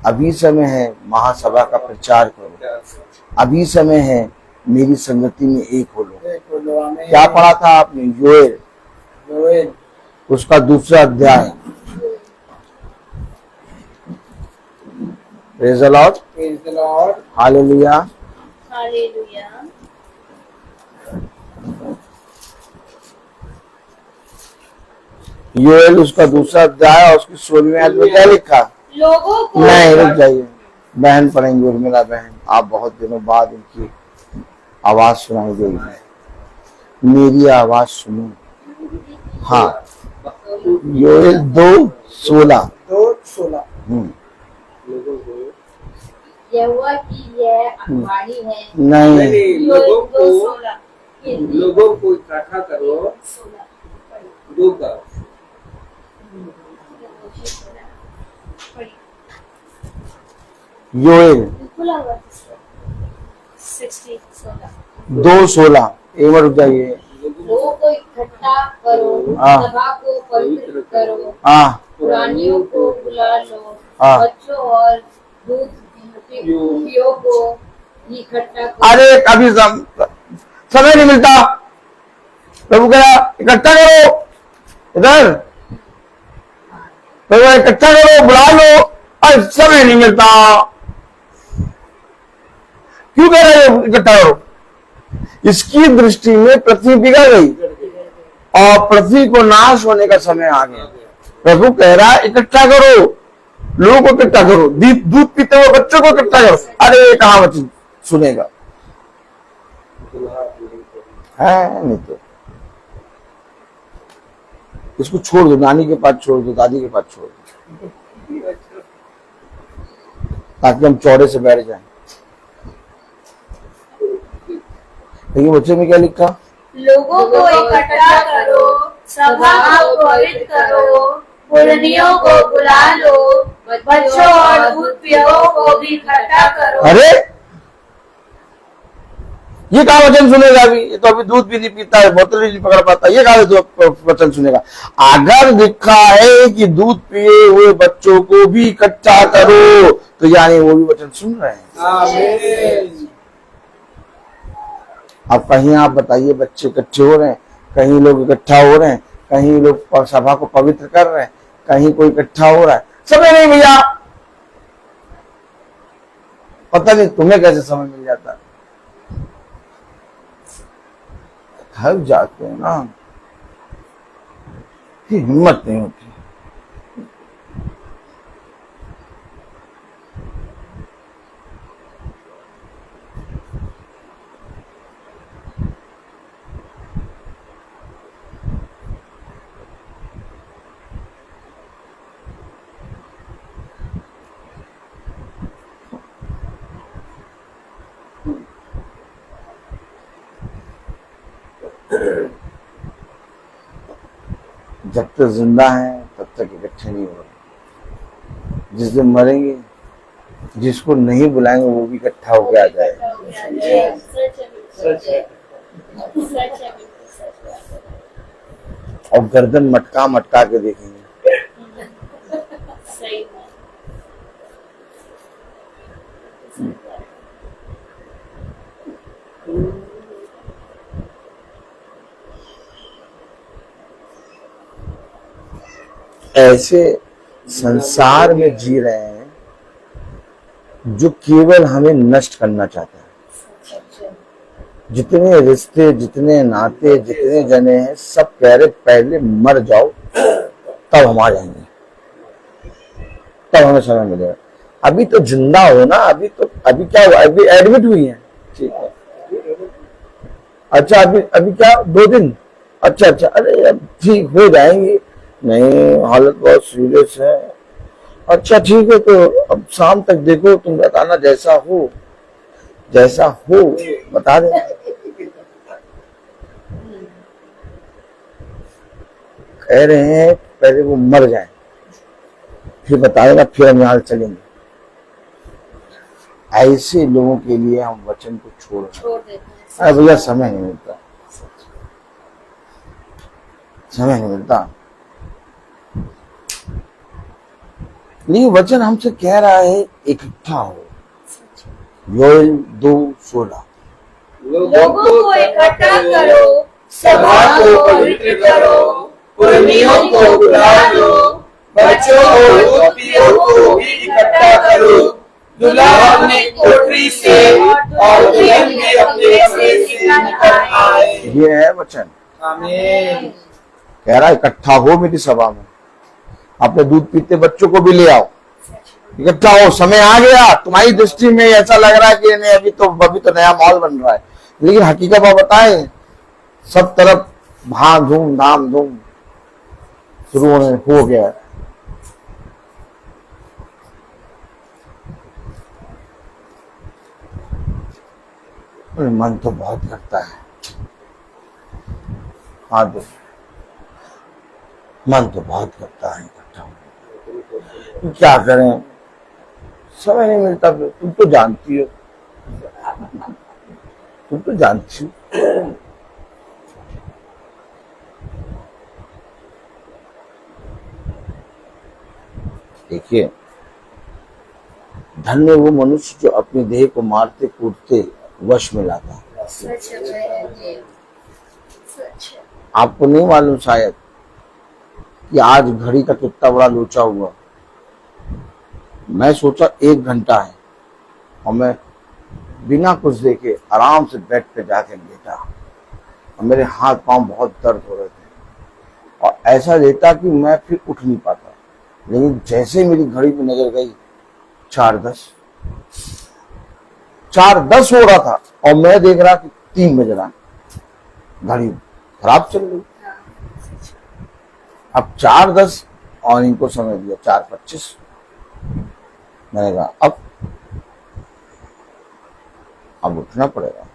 अभी समय है महासभा का प्रचार करो, अभी समय है मेरी संगति में एक हो लो। क्या पढ़ा था आपने? योएल उसका दूसरा अध्याय। Praise the lord, hallelujah. Hallelujah. योएल उसका दूसरा अध्याय और उसकी 16वीं आयत में क्या लिखा? लोगों को नहीं, रुक जाइए, बहन पढ़ेंगी, उर्मिला बहन। आप बहुत दिनों बाद उनकी आवाज सुनाई देगी, मेरी आवाज सुनो। हाँ, योएल 2:16। यहोवा की यह वाणी है। नहीं, लोगों को इकट्ठा करो, दूध का योएल 2:16। एक बार रुक जाइए। लोगों को इकट्ठा करो, हाँ। सभा को पवित्र करो, हाँ पुरानियों को बुला लो, हाँ। बच्चों और दूध पियो को इकट्ठा करो। अरे कभी समय नहीं मिलता, प्रभु कह रहा इकट्ठा करो, इधर प्रभु इकट्ठा करो, बुला लो, और समय नहीं मिलता। क्यों कह रहे हो इकट्ठा करो? इसकी दृष्टि में पृथ्वी बिगड़ गई और पृथ्वी को नाश होने का समय आ गया। प्रभु कह रहा है इकट्ठा करो, लोगों को इकट्ठा करो, दूध पीते हुए बच्चों को इकट्ठा करो। अरे ये कहाँ वचन सुनेगा है? नहीं तो इसको छोड़ दो, नानी के पास छोड़ दो, दादी के पास छोड़ दो, ताकि हम चौड़े से बैठ जाएं। देखिए बच्चे में क्या लिखा? लोगों को इकट्ठा करो, सभा को पवित्र करो, पुरनियों को बुला लो, बच्चों और दूध पियो को भी इकट्ठा करो। अरे ये कहा वचन सुनेगा? अभी ये तो अभी दूध भी नहीं पीता है, बोतल भी नहीं पकड़ पाता, ये कहा वचन सुनेगा? अगर लिखा है कि दूध पिए हुए बच्चों को भी इकट्ठा करो, तो यानी वो भी वचन सुन रहे हैं। आमीन। अब कहीं आप बताइए बच्चे इकट्ठे हो रहे हैं, कहीं लोग इकट्ठा हो रहे हैं, कहीं लोग सभा को पवित्र कर रहे हैं, कहीं कोई इकट्ठा हो रहा है। समय नहीं भैया, पता नहीं तुम्हें कैसे समय मिल जाता है। थक जाते हैं ना, हिम्मत नहीं होती। जब तक जिंदा हैं तब तक इकट्ठे नहीं हो रहे। जिस दिन मरेंगे, जिसको नहीं बुलाएंगे वो भी इकट्ठा होके आ जाएगा। और गर्दन मटका मटका के देखेंगे। सही ऐसे संसार में जी रहे हैं जो केवल हमें नष्ट करना चाहता है। जितने रिश्ते, जितने नाते, जितने जने हैं, सब कह रहे पहले मर जाओ तब हम आ जाएंगे, तब हमें समय मिलेगा। अभी तो जिंदा हो ना, अभी क्या हुआ? अभी एडमिट हुई है, ठीक है। अच्छा अभी क्या 2 दिन? अच्छा, अरे अब ठीक हो जाएंगे। नहीं, हालत बहुत सीरियस है। अच्छा ठीक है, तो अब शाम तक देखो, तुम बताना जैसा हो बता देना। कह रहे हैं पहले वो मर जाए फिर बता देना, फिर हम यहाँ चलेंगे। ऐसे लोगों के लिए हम वचन को छोड़ देते हैं। अरे भैया, समय नहीं मिलता, समय नहीं मिलता। नहीं, वचन हमसे कह रहा है इकट्ठा हो। योएल 2:16 लोगों को इकट्ठा करो, सभा को पवित्र करो, पुरनियों को बुला लो, बच्चों और युवतियों को भी इकट्ठा करो। दूल्हा अपनी कोठरी से और दुल्हन भी अपने कमरे से निकल आए। ये है वचन। आमीन। कह रहा है इकट्ठा हो मेरी सभा में, अपने दूध पीते बच्चों को भी ले आओ, इकट्ठा हो। समय आ गया। तुम्हारी दृष्टि में ऐसा लग रहा है कि नहीं, अभी तो नया माहौल बन रहा है, लेकिन हकीकत आप बताएं, सब तरफ भाग धूम धाम धूम शुरू हो गया है। मन तो बहुत करता है, हाँ तो मन तो बहुत करता है इकट्ठा होने। क्या करें, समय नहीं मिलता। फिर तुम तो जानती हो, देखिए, धन्य वो मनुष्य जो अपने देह को मारते कूटते वश में लाता है। आपको नहीं मालूम शायद कि आज घड़ी का कितना बड़ा लोचा हुआ। मैं सोचा 1 घंटा है और मैं बिना कुछ देखे आराम से बेड पे जाके लेटा और मेरे हाथ पांव बहुत दर्द हो रहे थे और ऐसा लेटा कि मैं फिर उठ नहीं पाता। लेकिन जैसे मेरी घड़ी पे नजर गई 4:10 हो रहा था और मैं देख रहा कि 3 बज रहा, घड़ी खराब चल रही। अब 4:10 और इनको समय दिया 4:25। मैंने कहा अब उठना पड़ेगा।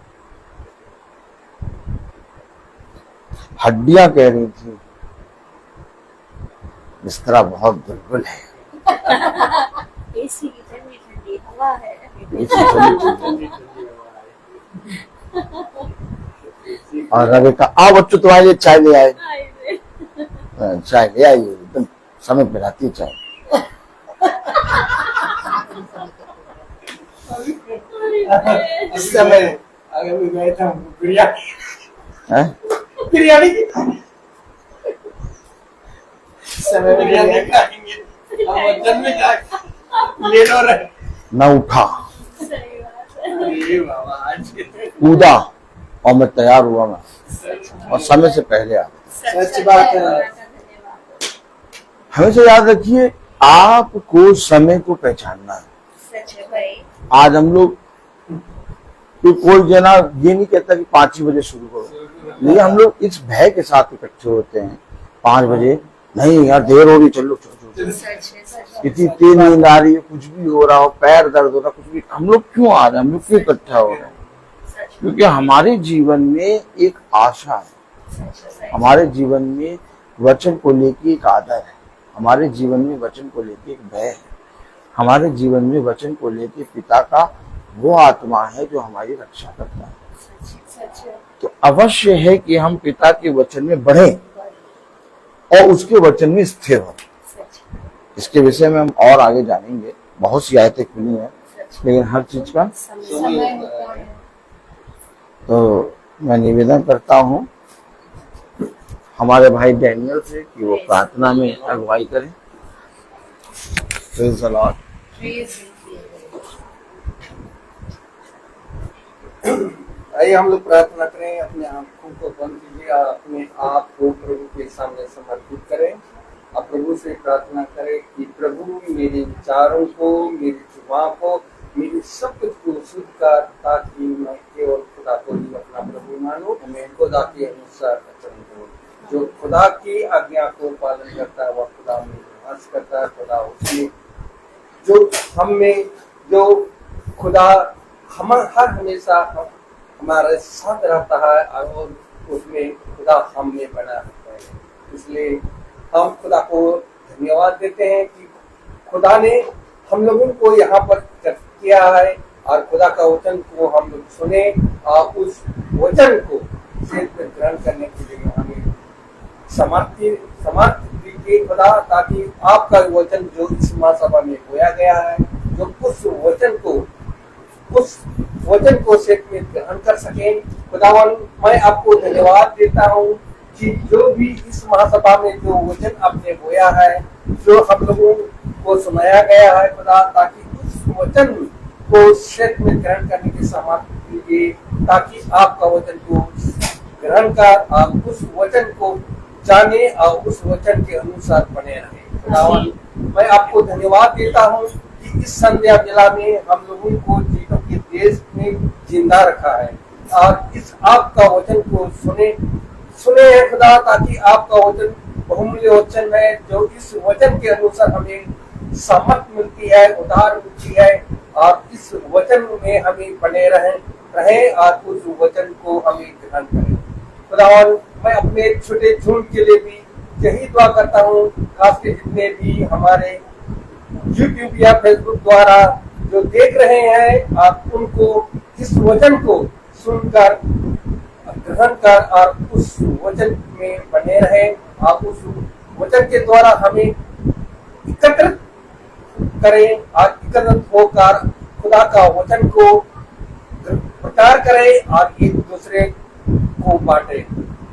हड्डियां कह रही थी बिस्तरा बहुत दुर्बल है, एसी की ठंडी ठंडी हवा है। और रवि का आओ बच्चों तुम्हारे लिए चाय ले आए। चाय ले आई, एकदम समय पे लाती है चाय। इस समय अगर भी गए थे बिरयानी समय बिरयानी खाएंगे, हम वचन में जाके ले लो रहे न उठा, अरे बाबा आज कूदा और मैं तैयार हुआ मैं और समय से पहले आ गया। सच बात है। हमेशा याद रखिए, आपको समय को पहचानना है। सच है भाई। आज हम लोग कोई जना ये नहीं कहता कि 5 ही बजे शुरू करो, लेकिन हम लोग इस भय के साथ इकट्ठे होते हैं 5 बजे नहीं यार देर हो रही, चलो इतनी तेज नींद आ रही है, कुछ भी हो रहा हो, पैर दर्द हो रहा, कुछ भी, हम लोग क्यों आ रहे हैं, हम लोग क्यों इकट्ठा हो रहे हैं? क्योंकि हमारे जीवन में एक आशा है, हमारे जीवन में वचन को लेके एक आदर है, हमारे जीवन में वचन को लेके एक भय है, हमारे जीवन में वचन को लेके पिता का वो आत्मा है जो हमारी रक्षा करता है। तो अवश्य है कि हम पिता के वचन में बढ़ें और उसके वचन में स्थिर हो। इसके विषय में हम और आगे जानेंगे, बहुत सी आयतें खुली हैं, लेकिन हर चीज का तो मैं निवेदन करता हूँ हमारे भाई डैनियल से कि वो प्रार्थना में अगुवाई करें। Praise the Lord. आइए हम लोग प्रार्थना करें, अपने आंखों को बंद कीजिए, अपने आप को प्रभु के सामने समर्पित करें और प्रभु से प्रार्थना करें कि प्रभु मेरे विचारों को, मेरी जुबान को, मेरी सब कुछ को शुद्ध कर, ताकि मैं केवल खुदा को ही अपना प्रभु मानूं, मैं खुदा के अनुसार आचरण करूं। जो खुदा की आज्ञा को पालन करता है वह खुदा में वास करता है, खुदा उसमें जो हम में जो खुदा हम हर हमेशा हमारे साथ रहता है और उसमें खुदा हम में बना रहता है। इसलिए हम खुदा को धन्यवाद देते हैं कि खुदा ने हम लोगों को यहाँ पर किया है और खुदा का वचन को हम लोग सुने और उस वचन को ग्रहण करने के लिए हमें समर्थ दीजिए खुदा, ताकि आपका वचन जो इस महासभा में बोया गया है, जो उस वचन को सेठ में ग्रहण कर सके। खुदावन मैं आपको धन्यवाद देता हूँ कि जो भी इस महासभा में जो वचन आपने बोया है, जो हम लोगों को सुनाया गया है खुदा, ताकि उस वचन को सेठ में ग्रहण करने की सामर्थ दीजिए, ताकि आपका वचन को ग्रहण कर आप उस वचन को जाने और उस वचन के अनुसार बने रहे। खुदावन मैं आपको धन्यवाद देता हूँ कि इस संध्या बेला में हम लोगों को जीतों के देश में जिंदा रखा है और इस आपका वचन को सुने है खुदा, ताकि आपका वचन बहुमूल्य वचन है, जो इस वचन के अनुसार हमें सामर्थ मिलती है, उद्धार मिलती है और इस वचन में हमें बने रहे और उस वचन को हमें ग्रहण करें। खुदावन मैं अपने छोटे झुंड के लिए भी यही दुआ करता हूँ, खासकर जितने भी हमारे YouTube या Facebook द्वारा जो देख रहे हैं, आप उनको इस वचन को सुनकर ग्रहण कर और उस वचन में बने रहे। आप उस वचन के द्वारा हमें एकत्रित करें और एकत्रित होकर खुदा का वचन को प्रचार करें और एक दूसरे को बांटे।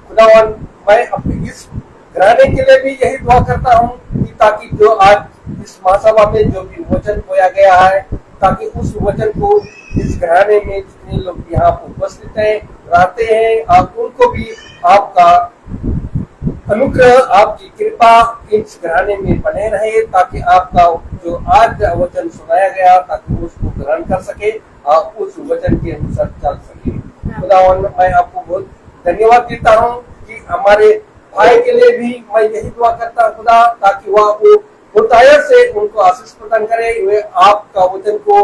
खुदावन मैं अपने इस घराने के लिए भी यही दुआ करता हूँ कि ताकि जो आज इस महासभा में जो भी वचन बोया गया है, ताकि उस वचन को इस घराने में जितने लोग यहाँ उपस्थित हैं रहते हैं, आप उनको भी आपका अनुग्रह, आपकी कृपा इस घराने में बने रहे, ताकि आपका जो आज वचन सुनाया गया ताकि उसको ग्रहण कर सके और उस वचन के अनुसार चल सके। खुदावन मैं आपको बहुत धन्यवाद देता हूँ कि हमारे भाई के लिए भी मैं यही दुआ करता हूँ खुदा, ताकि वह वो हृदय से उनको आशीष प्रदान करे। वे आपका वचन को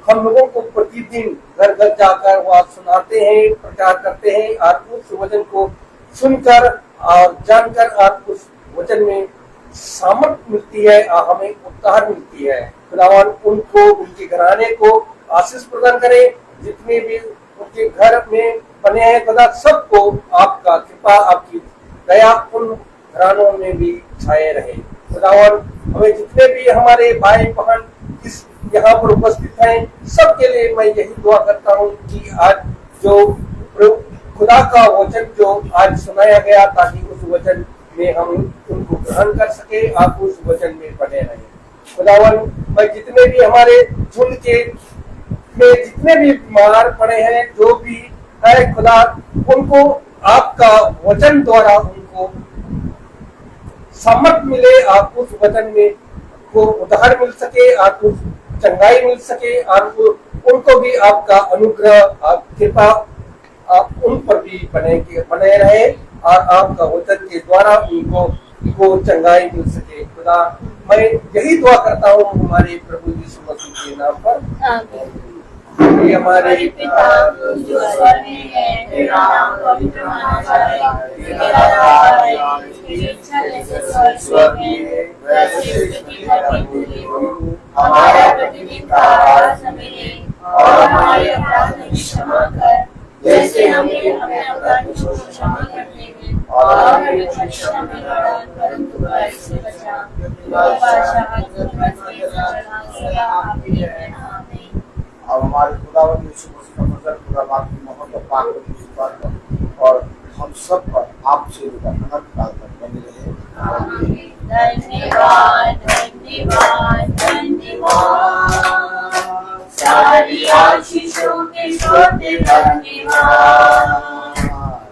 हम लोगों को प्रतिदिन घर घर जाकर वह सुनाते हैं, प्रचार करते हैं और उस वचन को सुनकर और जानकर और उस वचन में सामर्थ मिलती है और हमें उत्साह मिलती है। खुदावन उनको, उनके घराने को आशीष प्रदान करे। जितने भी उनके घर में बने हैं खुदा, सबको आपका कृपा, आपकी दया उन घरानों में भी छाए रहे। खुदावन हमें जितने भी हमारे भाई बहन इस यहाँ पर उपस्थित हैं, सबके लिए मैं यही दुआ करता हूँ कि आज जो खुदा का वचन जो आज सुनाया गया, ताकि उस वचन में हम उनको ग्रहण कर सके, आप उस वचन में बने रहे। खुदावन मैं जितने भी हमारे झुंड के में जितने भी बीमार पड़े हैं, जो भी है खुदा, उनको आपका वचन द्वारा उनको सामर्थ मिले, आप उस वचन में को उद्धार मिल सके, आप उस चंगाई मिल सके और उनको भी आपका अनुग्रह, आप कृपा आप उन पर भी बने रहे और आपका वचन के द्वारा उनको चंगाई मिल सके। खुदा मैं यही दुआ करता हूँ हमारे प्रभु यीशु मसीह के नाम पर। ये हमारे पिता जो स्वर्ग में है, तेरा नाम पवित्र माना जाए, तेरा राज्य आए, तेरी इच्छा जैसे स्वर्ग में है वैसे पृथ्वी पर भी हो। हमारा प्रतिदिन का आहार हमें दे और हमारे अपराध हमें क्षमा कर, जैसे हमने अपने अपराधियों को क्षमा करते हैं, और हमें परीक्षा में न डाल परंतु बुराई से बचा। बादशाह सदा आपकी है। आमीन। अब हमारे खुदावंद यीशु मसीह का नजर खुदा बाप की मोहब्बत और पाक पवित्र बात पर और हम सब पर आपसे अनंत काल तक बने रहे। धन्यवाद धन्यवाद धन्यवाद, सारी आशीषों के स्रोत धन्यवाद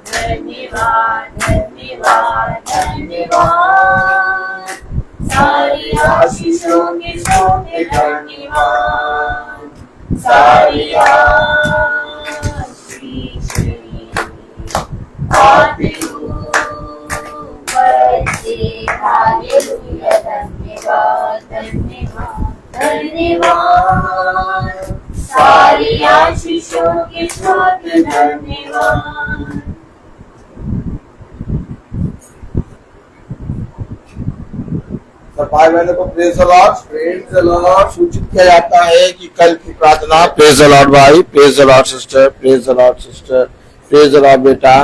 धन्यवाद धन्यवाद धन्यवाद, सारी आशीषों के स्रोत धन्यवाद, सारी आशीष आते हो बच्चों के साथ धन्यवाद। सब भाई बहनों को praise the Lord. Praise the Lord. सूचित किया जाता है कि कल की प्रार्थना, प्रेज द लॉर्ड भाई, praise the Lord sister, praise the Lord sister, praise the Lord बेटा।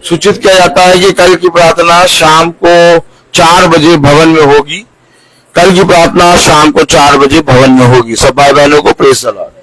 सूचित किया जाता है कि कल की प्रार्थना शाम को 4 बजे भवन में होगी। कल की प्रार्थना शाम को 4 बजे भवन में होगी। सब भाई बहनों को प्रेज द लॉर्ड।